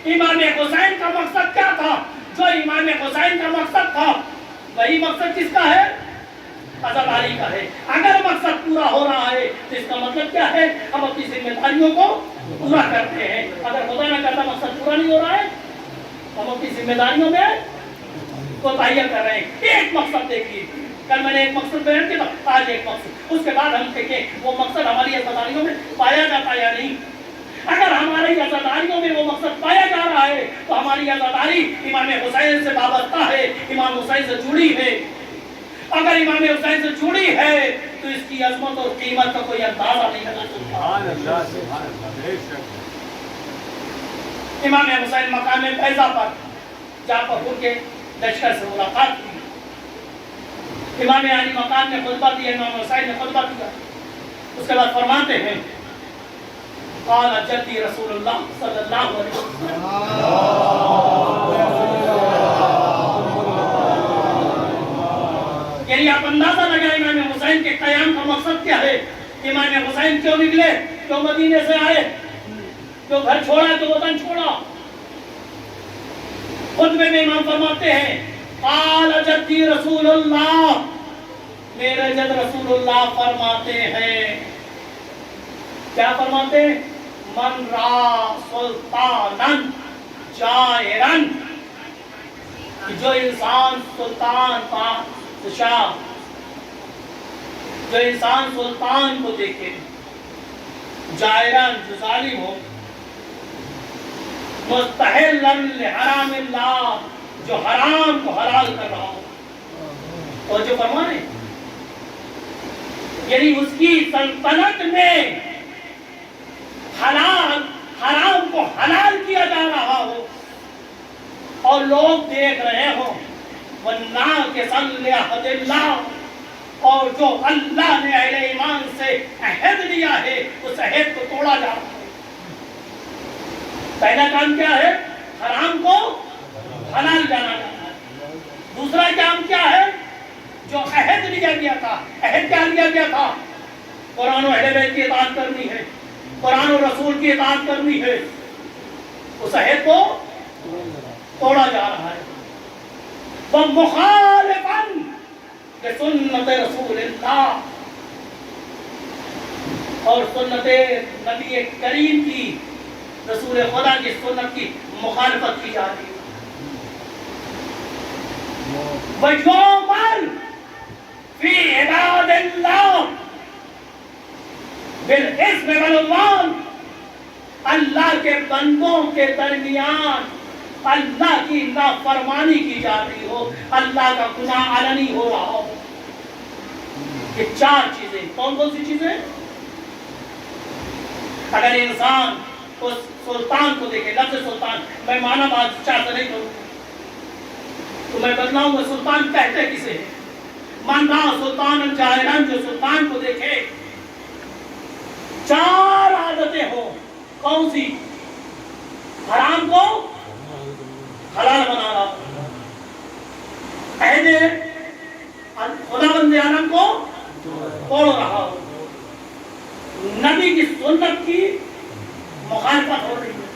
امام حسین کا مقصد کیا تھا, جو امام حسین کا مقصد تھا وہی مقصد کس کا ہے, عزاداری کا ہے. اگر مقصد پورا ہو رہا ہے تو اس کا مطلب کیا ہے, ہم اپنی ذمہ داریوں کو پورا کرتے ہیں. اگر خدا نہ کرتا مقصد پورا نہیں ہو رہا ہے ہم اپنی ذمہ داریوں میں کوتاہیاں کر رہے ہیں. ایک مقصد دیکھیے, کل میں نے ایک مقصد بیان کیا تھا, آج ایک مقصد, اس کے بعد ہم دیکھیں وہ مقصد ہماری عزاداریوں میں پایا جاتا یا نہیں. اگر ہماری عزاداریوں میں وہ مقصد پایا جا رہا ہے تو ہماری عزاداری امام حسین سے وابستہ ہے، امام حسین سے جڑی ہے۔ اگر امام حسین سے جڑی ہے تو اس کی عظمت اور قیمت کا کوئی اندازہ نہیں لگا سکتا۔ سبحان اللہ، بے شک۔ امام حسین مقام فیضہ پر جہاں پر ان کے لشکر سے ملاقات کی، امام علی مقام نے خطبہ دیا، امام حسین نے خطبہ دیا، اس کے بعد فرماتے ہیں قال جدی رسول اللہ صلی اللہ علیہ وسلم، یعنی آپ اندازہ لگائیں امام حسین کے قیام کا مقصد کیا ہے، امام حسین کیوں نکلے، کیوں مدینے سے آئے، کیوں گھر چھوڑا تو وطن چھوڑا۔ خطبے میں امام فرماتے ہیں قال جدی رسول اللہ، میرے جد رسول اللہ فرماتے ہیں، کیا فرماتے ہیں؟ من را سلطانن جائرن، جو انسان سلطان بادشاہ، جو انسان سلطان کو دیکھے، جائرن جو ظالم ہو، مستحلن لحرام اللہ جو حرام کو حلال کر رہا ہو، اور جو فرمانے یعنی اس کی سلطنت میں حلال حرام کو حلال کیا جا رہا ہو اور لوگ دیکھ رہے ہوں، وَالنَّاقِصًا لِعَهْدِ اللَّهِ، اور جو اللہ نے اہل ایمان سے عہد لیا ہے اس عہد کو توڑا جا رہا ہے۔ پہلا کام کیا ہے؟ حرام کو حلال جانا جاتا ہے۔ دوسرا کام کیا ہے؟ جو عہد لیا گیا تھا، عہد کیا لیا گیا تھا؟ قرآن و اہل بیت کی اطاعت کرنی ہے، قرآن و رسول کی اطاعت کرنی ہے، اس عہد کو توڑا جا رہا ہے۔ وَمُخَالِفًا لِسُنَّتِ رسول اللہ، اور سنت نبی کریم کی، رسول خدا کی سنت کی مخالفت کی جا رہی ہے۔ وَيُؤْمَرُ فِي عِبَادِ اللَّهِ بِالْإِثْمِ وَالْعُدْوَانِ، اللہ کے بندوں کے درمیان اللہ کی نافرمانی کی جا رہی ہو، اللہ کا گناہ علنی ہو رہا ہو۔ یہ چار چیزیں کون کون سی چیزیں؟ اگر انسان اس سلطان کو دیکھے، لفظ سلطان میں مانا بادشاہ سے نہیں کروں تو میں بتلاؤں گا سلطان کہتے کسے ہیں۔ من را سلطان جائرن، جو سلطان کو دیکھے چار عادتیں ہوں، کون سی؟ حرام کو حلال بنا رہا، عہد خدا بند عالم کو توڑ رہا ہو، نبی کی سنت کی مخالفت ہو رہی ہے،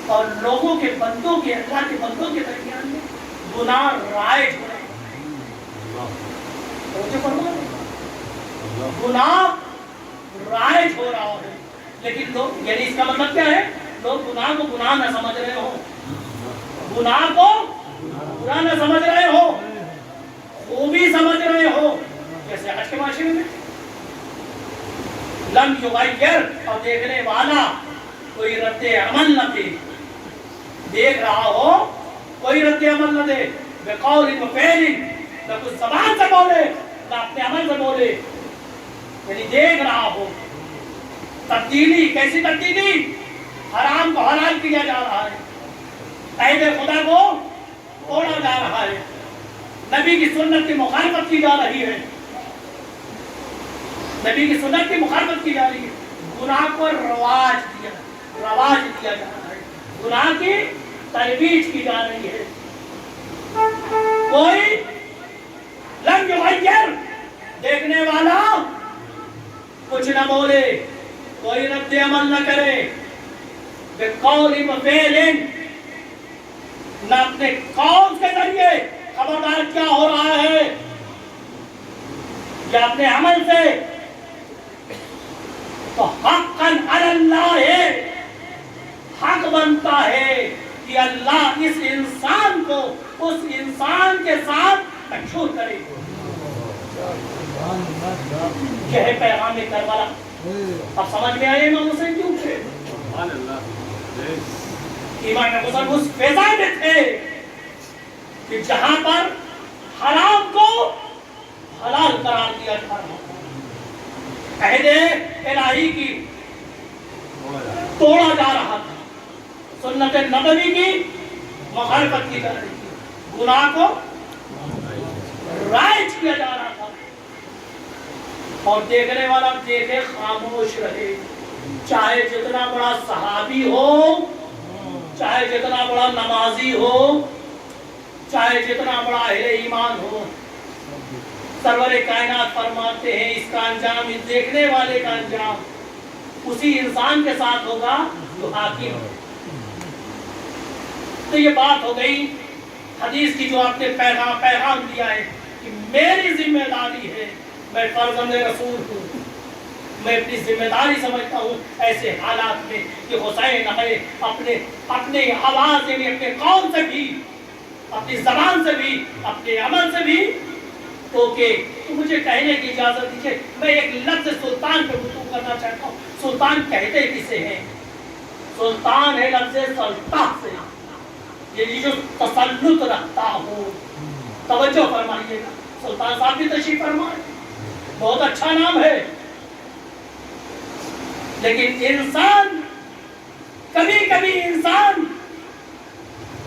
اور لوگوں کے بندوں کے، اللہ کے بندوں کے درمیان میں گناہ رائج ہو رہے ہیں۔ گناہ رائج ہو رہا ہے، لیکن لوگ، یعنی اس کا مطلب کیا ہے؟ لوگ گناہ کو گناہ نہ سمجھ رہے ہوں، گناہ کو برا نہ سمجھ رہے ہو، خوبی سمجھ رہے ہو۔ جیسے آج کے معاشرے میں لم یغیر، اور دیکھنے والا کوئی رد عمل نہ دے، دیکھ رہا ہو کوئی رد عمل نہ دے، بقول و فعل، نہ کچھ زبان سے بولے نہ اپنے عمل سے بولے، یعنی دیکھ رہا ہو تبدیلی۔ کیسی تبدیلی؟ حرام کو حلال کیا جا رہا ہے، عہد خدا کو توڑا جا رہا ہے، نبی کی سنت کی مخالفت کی جا رہی ہے، نبی کی سنت کی مخالفت کی جا رہی ہے، گناہ کو رواج دیا جا رہا ہے، گناہ کی ترویج کی جا رہی ہے۔ کوئی لم یغیر، دیکھنے والا کچھ نہ بولے، کوئی رد عمل نہ کرے، بقول و فعل، نہ اپنے قول کے ذریعے خبردار کیا ہو رہا ہے یا اپنے عمل سے، تو حقاً علی اللہ، حق بنتا ہے کہ اللہ اس انسان کو اس انسان کے ساتھ مشہور کرے۔ یہ ہے پیغام کربلا، اب سمجھ میں آئے امام حسین کیوں تھے؟ سبحان اللہ امام حسین اس فضا میں تھے کہ جہاں پر حرام کو حلال قرار دیا جا رہا تھا، عہد الہی کی توڑا جا رہا تھا، سنت نبوی کی مخالفت کی جا رہی تھی، گناہ کو رائج کیا جا رہا تھا، اور دیکھنے والا دیکھے خاموش رہے، چاہے جتنا بڑا صحابی ہو، چاہے جتنا بڑا نمازی ہو، چاہے جتنا بڑا اہل ایمان ہو، سرور کائنات فرماتے ہیں اس کا انجام، اس دیکھنے والے کا انجام اسی انسان کے ساتھ ہوگا جو حاکم ہو۔ تو یہ بات ہو گئی حدیث کی جو آپ نے پیغام دیا ہے کہ میری ذمہ داری ہے، میں فرزند رسول ہوں، میں اپنی ذمہ داری سمجھتا ہوں ایسے حالات میں کہ حسین ہے اپنے آواز سے بھی، اپنے قول سے بھی، اپنی زبان سے بھی، اپنے عمل سے بھی تو مجھے کہنے کی اجازت دیجیے، میں ایک لفظ سلطان پہ گفتگو کرنا چاہتا ہوں۔ سلطان کہتے کسے ہیں؟ سلطان ہے لفظ سلطان سے، یہ جو تسلط رکھتا ہو۔ توجہ فرمائیے گا، سلطان صاحب بھی تشریف فرمائے، بہت اچھا نام ہے، لیکن انسان کبھی کبھی انسان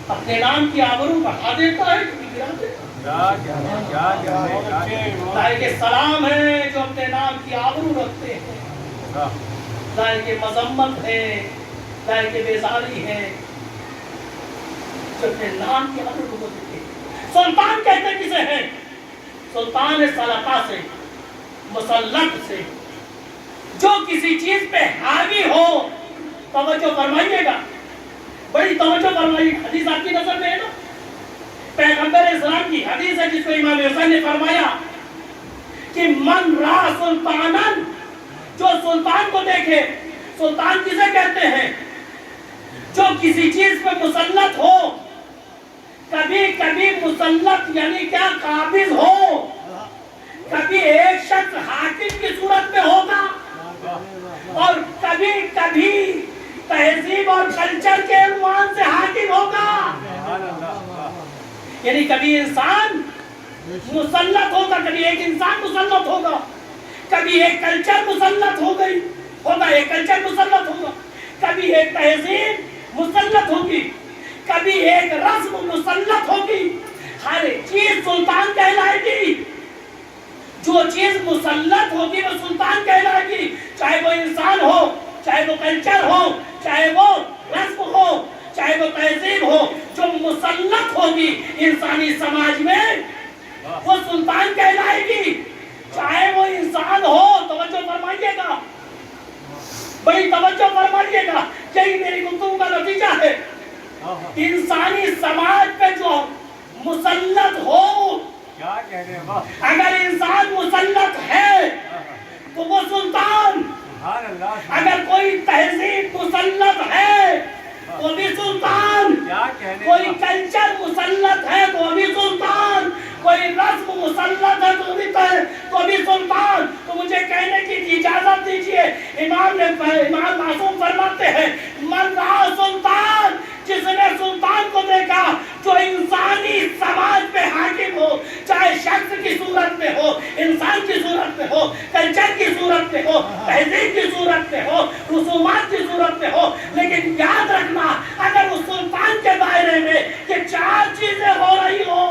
اپنے نام کی آبرو بڑھا دیتا ہے، کبھی گرا دیتا ہے۔ لائق سلام ہے جو اپنے نام کی آبرو رکھتے ہیں، لائق مذمت ہے، لائق بیزاری ہے جو اپنے نام کی آبرو کو دیتے ہیں۔ سلطان کہتے کسے ہیں؟ سلطان سلطہ سے، مسلط سے، جو کسی چیز پہ حاوی ہو۔ توجہ فرمائیے گا، بڑی توجہ فرمائیے، حدیث آپ کی نظر میں ہے نا، پیغمبر اسلام کی حدیث ہے جس کو امام حسین نے فرمایا کہ من را سلطانن، جو سلطان کو دیکھے، سلطان کسے کہتے ہیں؟ جو کسی چیز پہ مسلط ہو، کبھی کبھی مسلط یعنی کیا قابض ہو، کبھی ایک شخص حاکم کی صورت میں ہوگا اور کبھی کبھی تہذیب اور کلچر کے عنوان سے حاکم ہوگا، یعنی کبھی انسان مسلط ہوگا، کبھی ایک انسان مسلط ہوگا، کبھی ایک کلچر مسلط ہوگا، ایک کلچر مسلط ہوگا، کبھی ایک تہذیب مسلط ہوگی، کبھی ایک رسم مسلط ہوگی، ہر چیز سلطان کہلائے گی، جو چیز مسلط ہوگی وہ سلطان کہلائے گی، چاہے وہ انسان ہو، چاہے وہ کلچر ہو، چاہے وہ رسم ہو، چاہے وہ تہذیب ہو، جو مسلط ہوگی انسانی سماج میں وہ سلطان کہلائے گی، چاہے وہ انسان ہو۔ توجہ فرمائیے گا، بڑی توجہ فرمائیے گا، یہی میری گفتگو کا نتیجہ ہے۔ انسانی سماج پہ جو مسلط ہو، اگر انسان مسلط ہے تو وہ سلطان، اگر کوئی تہذیب مسلط ہے تو بھی سلطان، کوئی کلچر مسلط ہے تو بھی سلطان، کوئی رسم مسلط ہے تو بھی سلطان۔ تو مجھے کہنے کی اجازت دیجئے، امام معصوم فرماتے ہیں من رہا سلطان، جس نے سلطان کو دیکھا جو انسانی سماج پہ حاکم ہو، چاہے شخص کی صورت میں ہو، انسان کی صورت میں ہو، کلچر کی صورت میں ہو، تہذیب کی صورت میں ہو، رسومات کی صورت میں ہو، لیکن یاد رکھنا اگر اس سلطان کے دائرے میں یہ چار چیزیں ہو رہی ہو،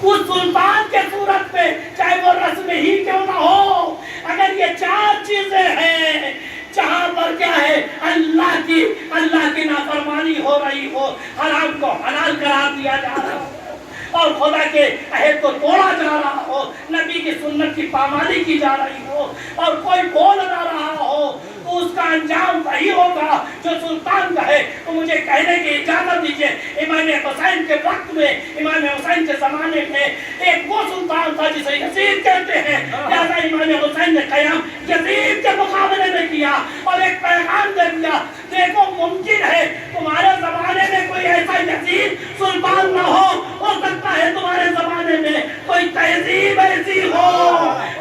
اس سلطان کے صورت میں چاہے وہ رسم ہی کیوں نہ ہو، اگر یہ چار چیزیں ہیں جہاں پر کیا ہے اللہ کی نافرمانی ہو رہی ہو، حرام کو حلال قرار دیا جا رہا ہو اور خدا کے عہد کو توڑا جا رہا ہو، نبی کی سنت کی پامالی کی جا رہی ہو اور کوئی بول نہ رہا ہو، تو اس کا انجام وہی ہوگا جو سلطان کا ہے۔ تو مجھے کہنے کی اجازت دیجئے، امام حسین کے وقت میں، امام حسین کے زمانے میں ایک وہ سلطان تھا جسے یزید کہتے ہیں، لہذا امام حسین نے قیام یزید کے مقابلے میں کیا اور ایک پیغام دے دیا، دیکھو ممکن ہے تمہارے زمانے میں کوئی ایسا یزید سلطان نہ ہو سکتا ہے تمہارے زمانے میں کوئی تہذیب ایسی ہو،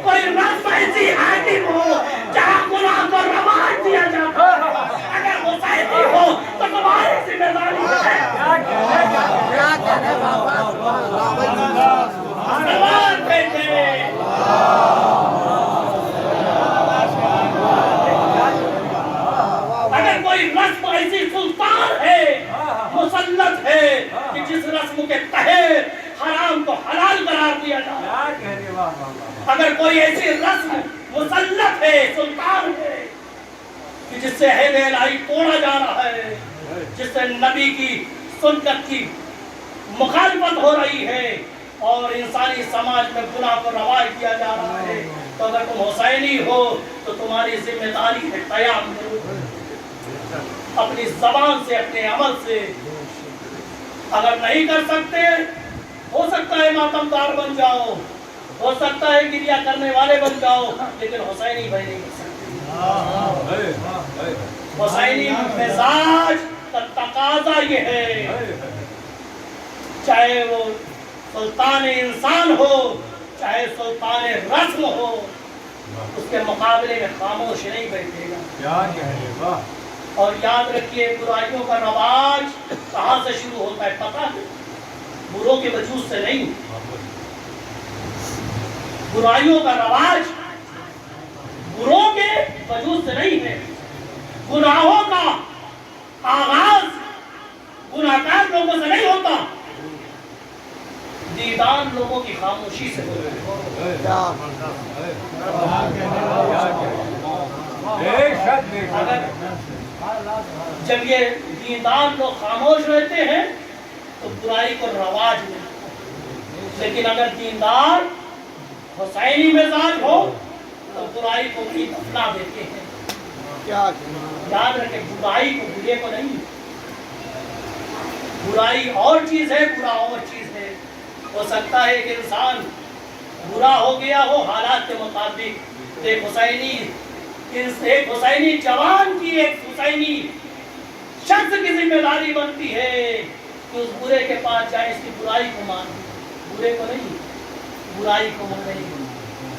کوئی رسم ایسی حاکم ہو کوئی ایسی رسم مسلط ہے، سلطان ہے کہ جس سے عہد الہی توڑا جا رہا ہے، جس سے نبی کی سنت کی مخالفت ہو رہی ہے اور انسانی سماج میں گناہ کو رواج کیا جا رہا ہے، تو اگر تم حسینی ہو تو تمہاری ذمہ داری ہے قیام کرو، اپنی زبان سے، اپنے عمل سے۔ اگر نہیں کر سکتے، ہو سکتا ہے ماتمدار بن جاؤ، ہو سکتا ہے گریہ کرنے والے بن جاؤ، لیکن حسینی بھائی نہیں کر سکتے۔ حسینی مزاج کا تقاضا یہ ہے، چاہے وہ سلطان انسان ہو، چاہے سلطان رسم ہو، اس کے مقابلے میں خاموش نہیں بیٹھے گا۔ اور یاد رکھیے، برائیوں کا رواج کہاں سے شروع ہوتا ہے پتہ ہے؟ بروں کے وجود سے نہیں، برائیوں کا رواج بروں کے وجود سے نہیں ہے۔ گناہوں کا آغاز گناہگار لوگوں سے نہیں ہوتا، دیدان لوگوں کی خاموشی سے ہوتا ہے۔ جب یہ دیندار لوگ خاموش رہتے ہیں تو برائی کو رواج ملتا ہے، لیکن اگر دیندار حسینی مزاج ہو تو برائی کو بھی دفنا دیتے ہیں۔ یاد رکھیں، برائی کو برے کو نہیں، برائی اور چیز ہے، برا اور چیز ہے۔ ہو سکتا ہے کہ انسان برا ہو گیا ہو حالات کے مطابق، ایک حسینی جوان کی، ایک حسینی شخص کی ذمہ داری بنتی ہے کہ اس برے کے پاس جائے، اس کی برائی کو مانے، برے کو نہیں، برائی کو مانے۔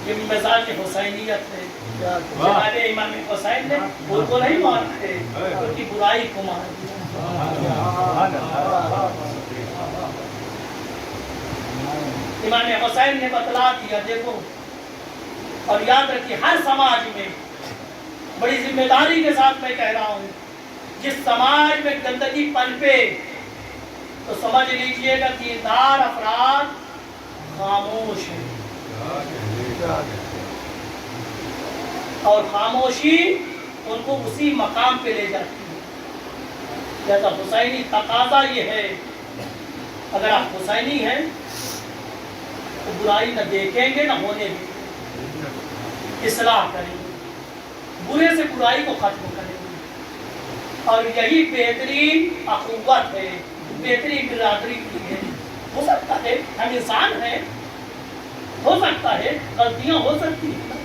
یہ مزاج حسینیت ہے۔ جناب امام حسین نے ان کو نہیں مانتے، ان کی برائی کو مانتے۔ امام حسین نے بتلا دیا، دیکھو، اور یاد رکھیے، ہر سماج میں بڑی ذمہ داری کے ساتھ میں کہہ رہا ہوں، جس سماج میں گندگی پنپے تو سمجھ لیجئے گا دیندار افراد خاموش ہیں، اور خاموشی ان کو اسی مقام پہ لے جاتی ہے۔ جیسا حسینی تقاضا یہ ہے، اگر آپ حسینی ہیں تو برائی نہ دیکھیں گے نہ ہونے دیں گے، اصلاح کریں گے، برے سے برائی کو ختم کریں گے، اور یہی بہترین اخوت ہے، بہترین برادری کی ہے۔ ہو سکتا ہے ہم انسان ہیں، ہو سکتا ہے غلطیاں ہو سکتی ہیں،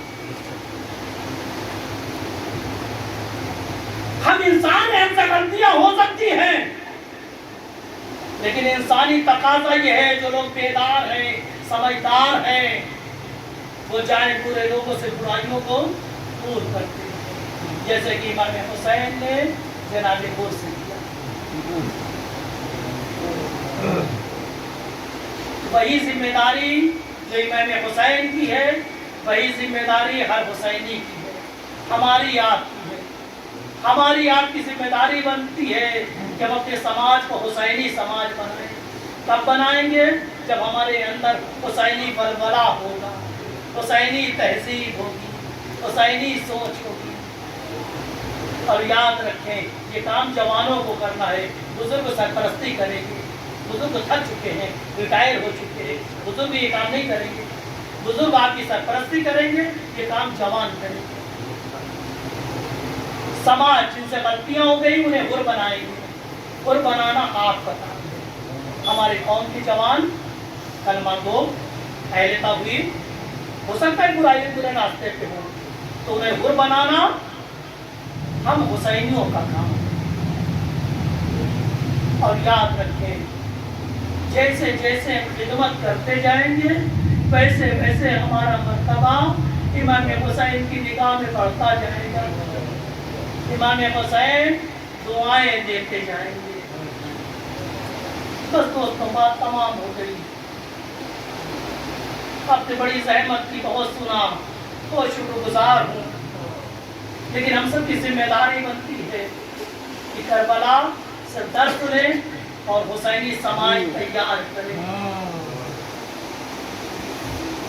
ہم انسان ہیں، ہم سے غلطیاں ہو سکتی ہیں، لیکن انسانی تقاضا یہ ہے، جو لوگ بیدار ہیں، سمجھدار ہیں، وہ جائیں برے لوگوں سے برائیوں کو دور کرتے ہیں، جیسے کہ امام حسین نے جناب گور سے کیا۔ وہی ذمہ داری جو امام حسین کی ہے، وہی ذمہ داری ہر حسینی کی ہے، ہماری آپ کی ہے۔ ہماری آپ کی ذمہ داری بنتی ہے کہ ہم اپنے سماج کو حسینی سماج بنائیں۔ کب بنائیں گے؟ جب ہمارے اندر حسینی ولولہ ہوگا، حسینی تہذیب ہوگی، حسینی سوچ ہوگی۔ اور یاد رکھیں، یہ کام جوانوں کو کرنا ہے، بزرگ سرپرستی کریں گے، بزرگ تھک چکے ہیں، ریٹائر ہو چکے ہیں، بزرگ یہ کام نہیں کریں گے، بزرگ آپ کی سرپرستی کریں گے، یہ کام جوان کریں گے۔ سماج جن سے غلطیاں ہو گئی انہیں حر بنائیں گے، حر بنانا آپ بتائیں گے۔ ہمارے قوم کی جوان کلمہ گو، اہل توحید، ہو سکتا ہے برے راستے پہ ہوں، تو انہیں حر بنانا ہم حسینیوں کا کام ہے۔ اور یاد رکھیں، جیسے جیسے ہم خدمت کرتے جائیں گے، ویسے ویسے ہمارا مرتبہ امام حسین کی نگاہ میں بڑھتا جائے گا۔ امام حسین دعائیں دیتے جائیں گے۔ بس دوستوں، بات تمام ہو گئی۔ اب سے بڑی زحمت کی بہت سنا، بہت شکر گزار ہوں، لیکن ہم سب کی ذمہ داری بنتی ہے کہ کربلا سے درس لیں اور حسینی سماج تیار کریں۔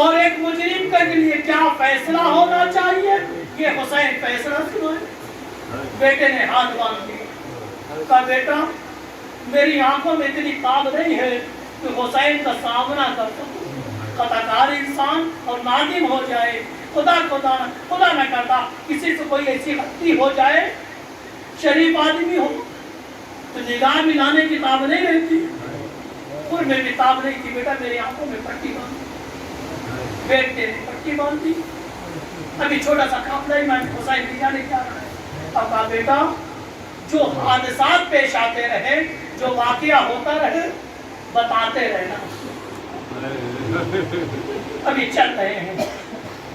اور ایک مجرم کے لیے کیا فیصلہ ہونا چاہیے، یہ حسین فیصلہ سنائے۔ بیٹے نے ہاتھ باندھ دیا، کہا بیٹا میری آنکھوں میں اتنی تاب نہیں ہے کہ حسین کا سامنا کر سکوں، خطا کار انسان اور نادم ہو جائے، خدا نہ کرتا کسی سے کوئی ایسی غلطی ہو جائے، شریف آدمی ہو تو نگاہ ملانے کی تاب نہیں رہتی، اور میں بھی تاب نہیں تھی، بیٹا میری آنکھوں میں پٹی باندھ، بیٹے نے پٹی باندھ دی۔ ابھی چھوٹا سا قافلہ امام حسین لے جانے کیا رہا ہے، اب کہا بیٹا جو حادثات پیش آتے رہے، جو واقعہ ہوتا رہے، بتاتے رہنا، ابھی چل رہے ہیں۔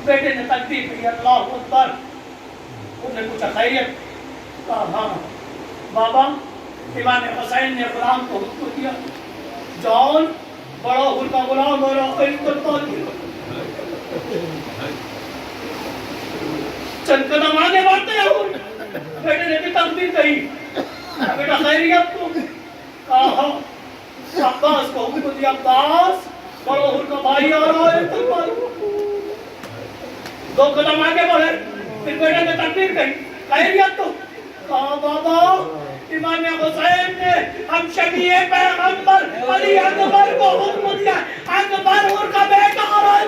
بیٹے نے تکبیر کی، اللہ اکبر، انہوں نے پوچھا خیریت، کہا ہاں بابا امام حسین نے غلام کو حکم دیا، جان بڑا حر کا غلام ہو رہا ہے، چند قدم آگے بڑھتے ہیں۔ بیٹے نے بھی تکبیر کہی، بیٹا خیریت تو، کہا عباس کو حکم دیا، عباس بڑا حر کا بھائی آ رہا ہے، دو قدم آگے بڑھے، پھر بیٹے نے تکبیر کہی، خیریت تو، کہا بابا امام حسین نے ہم شفیع پیغمبر علی اکبر کو حکم دیا، اکبر حر کا بیٹا آ رہا ہے۔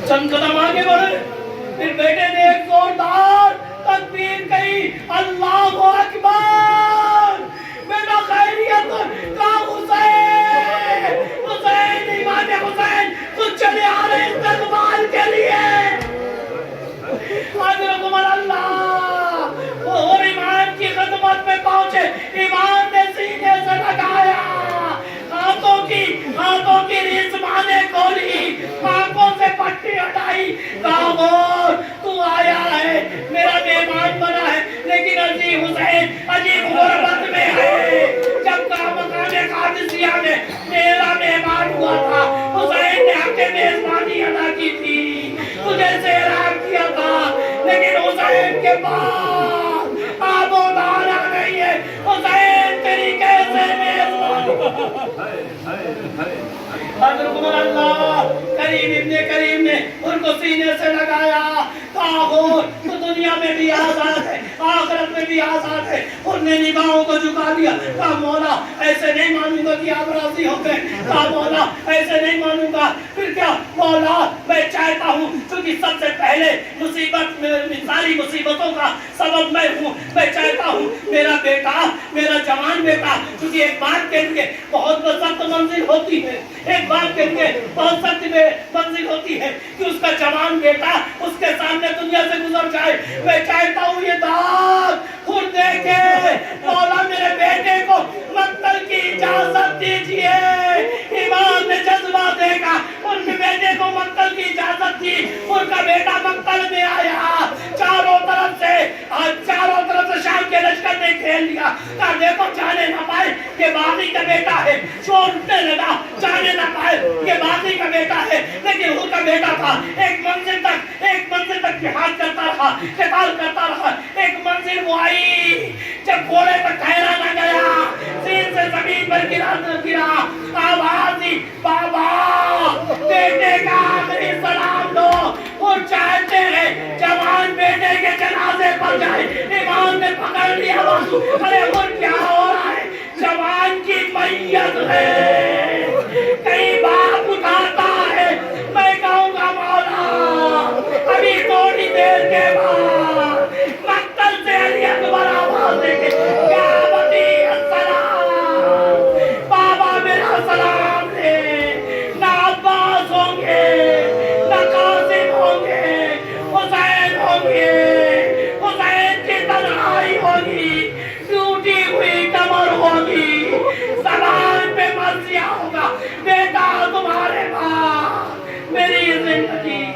چند قدم آگے بڑھے، پھر بیٹے نے ایک زوردار تکبیر کہی، اللہ اکبر، بیٹا خیریت، کہا حسین، حسین امام حسین خود چلے آ رہے استقبال کے لیے، حضرت اللہ اور امام کی خدمت میں پہنچے، امام نے سینے سے لگایا، ہاتھوں کی ریزمانے کھولی، آنکھوں سے پٹی ہٹائی، کہا تو آیا ہے میرا مہمان بنا ہے، لیکن عزیز حسین عجیب غربت میں ہے، جب کا مقام قادسیہ میں میرا مہمان ہوا تھا، حسین نے آ کے میزبانی ادا کی تھی، تجھے سیراب کیا تھا، لیکن حسین کے پاس آب و دارا نہیں ہے، حسین تیری کیسے میزبانی، حضرت اللہ کریم ابن کریم نے ان کو سینے سے لگایا، کہا تو دنیا میں بھی آزاد ہے، آخرت میں بھی آزاد ہے، ان نے نگاہوں کو جھکا دیا، کہا مولا ایسے نہیں مانوں گا کہ آپ راضی ہو گئے، کہا مولا ایسے نہیں مانوں گا، پھر کیا مولا میں چاہتا ہوں کیونکہ سب سے پہلے مصیبت ساری مصیبتوں کا سبب میں ہوں، میں چاہتا ہوں میرا بیٹا، میرا جوان بیٹا، کیونکہ ایک بات کے لیے بہت سخت منزل ہوتی ہے، ایک بات کے لیے بہت سخت منزل ہوتی ہے کہ اس کا جوان بیٹا اس کے سامنے دنیا سے گزر جائے، میں چاہتا ہوں یہ داغ خود دے کے مولا میرے بیٹے کو مقتل کی اجازت دیجئے، امام نے جذبہ دیکھا، ان کے بیٹے کو مقتل کی اجازت دی، ان کا بیٹا مقتل میں آیا، چاروں طرف سے شام کے لشکر نے کھیل لیا، کہا دیکھو جانے نہ پائے یہ باغی کا بیٹا ہے، شور اٹھنے لگا، جانے نہ پائے یہ باغی کا بیٹا ہے، لیکن ان کا بیٹا تھا، ایک منزل تک جہاد کرتا رہا، قتال کرتا رہا، ایک منزل وہ آئی جب گھوڑے پر ٹھہرا نہ گیا، سین سے زمین پر گرا، آواز دی بابا بیٹے کا آخری سلام دو، وہ چاہتے ہیں جوان بیٹے کے جنازے پر جائے، امام نے پکڑ لیا بازو، ارے وہ کیا ہو رہا ہے، جوان کی میت ہے، کئی باپ اٹھاتا ہے، میں کہوں گا مولا ابھی تھوڑی دیر کے بعد مقتل سے علی اکبر آواز دے کے کیا بتی السلام، بابا میرا سلام دے، نہ عباس ہوں گے نہ قاسم ہوں گے، حسین ہوں گے، حسین کی تنہائی ہوگی، ٹوٹی ہوئی کمر ہوگی، زبان پہ مرثیہ ہوگا، بیٹا تمہارے بعد میری زندگی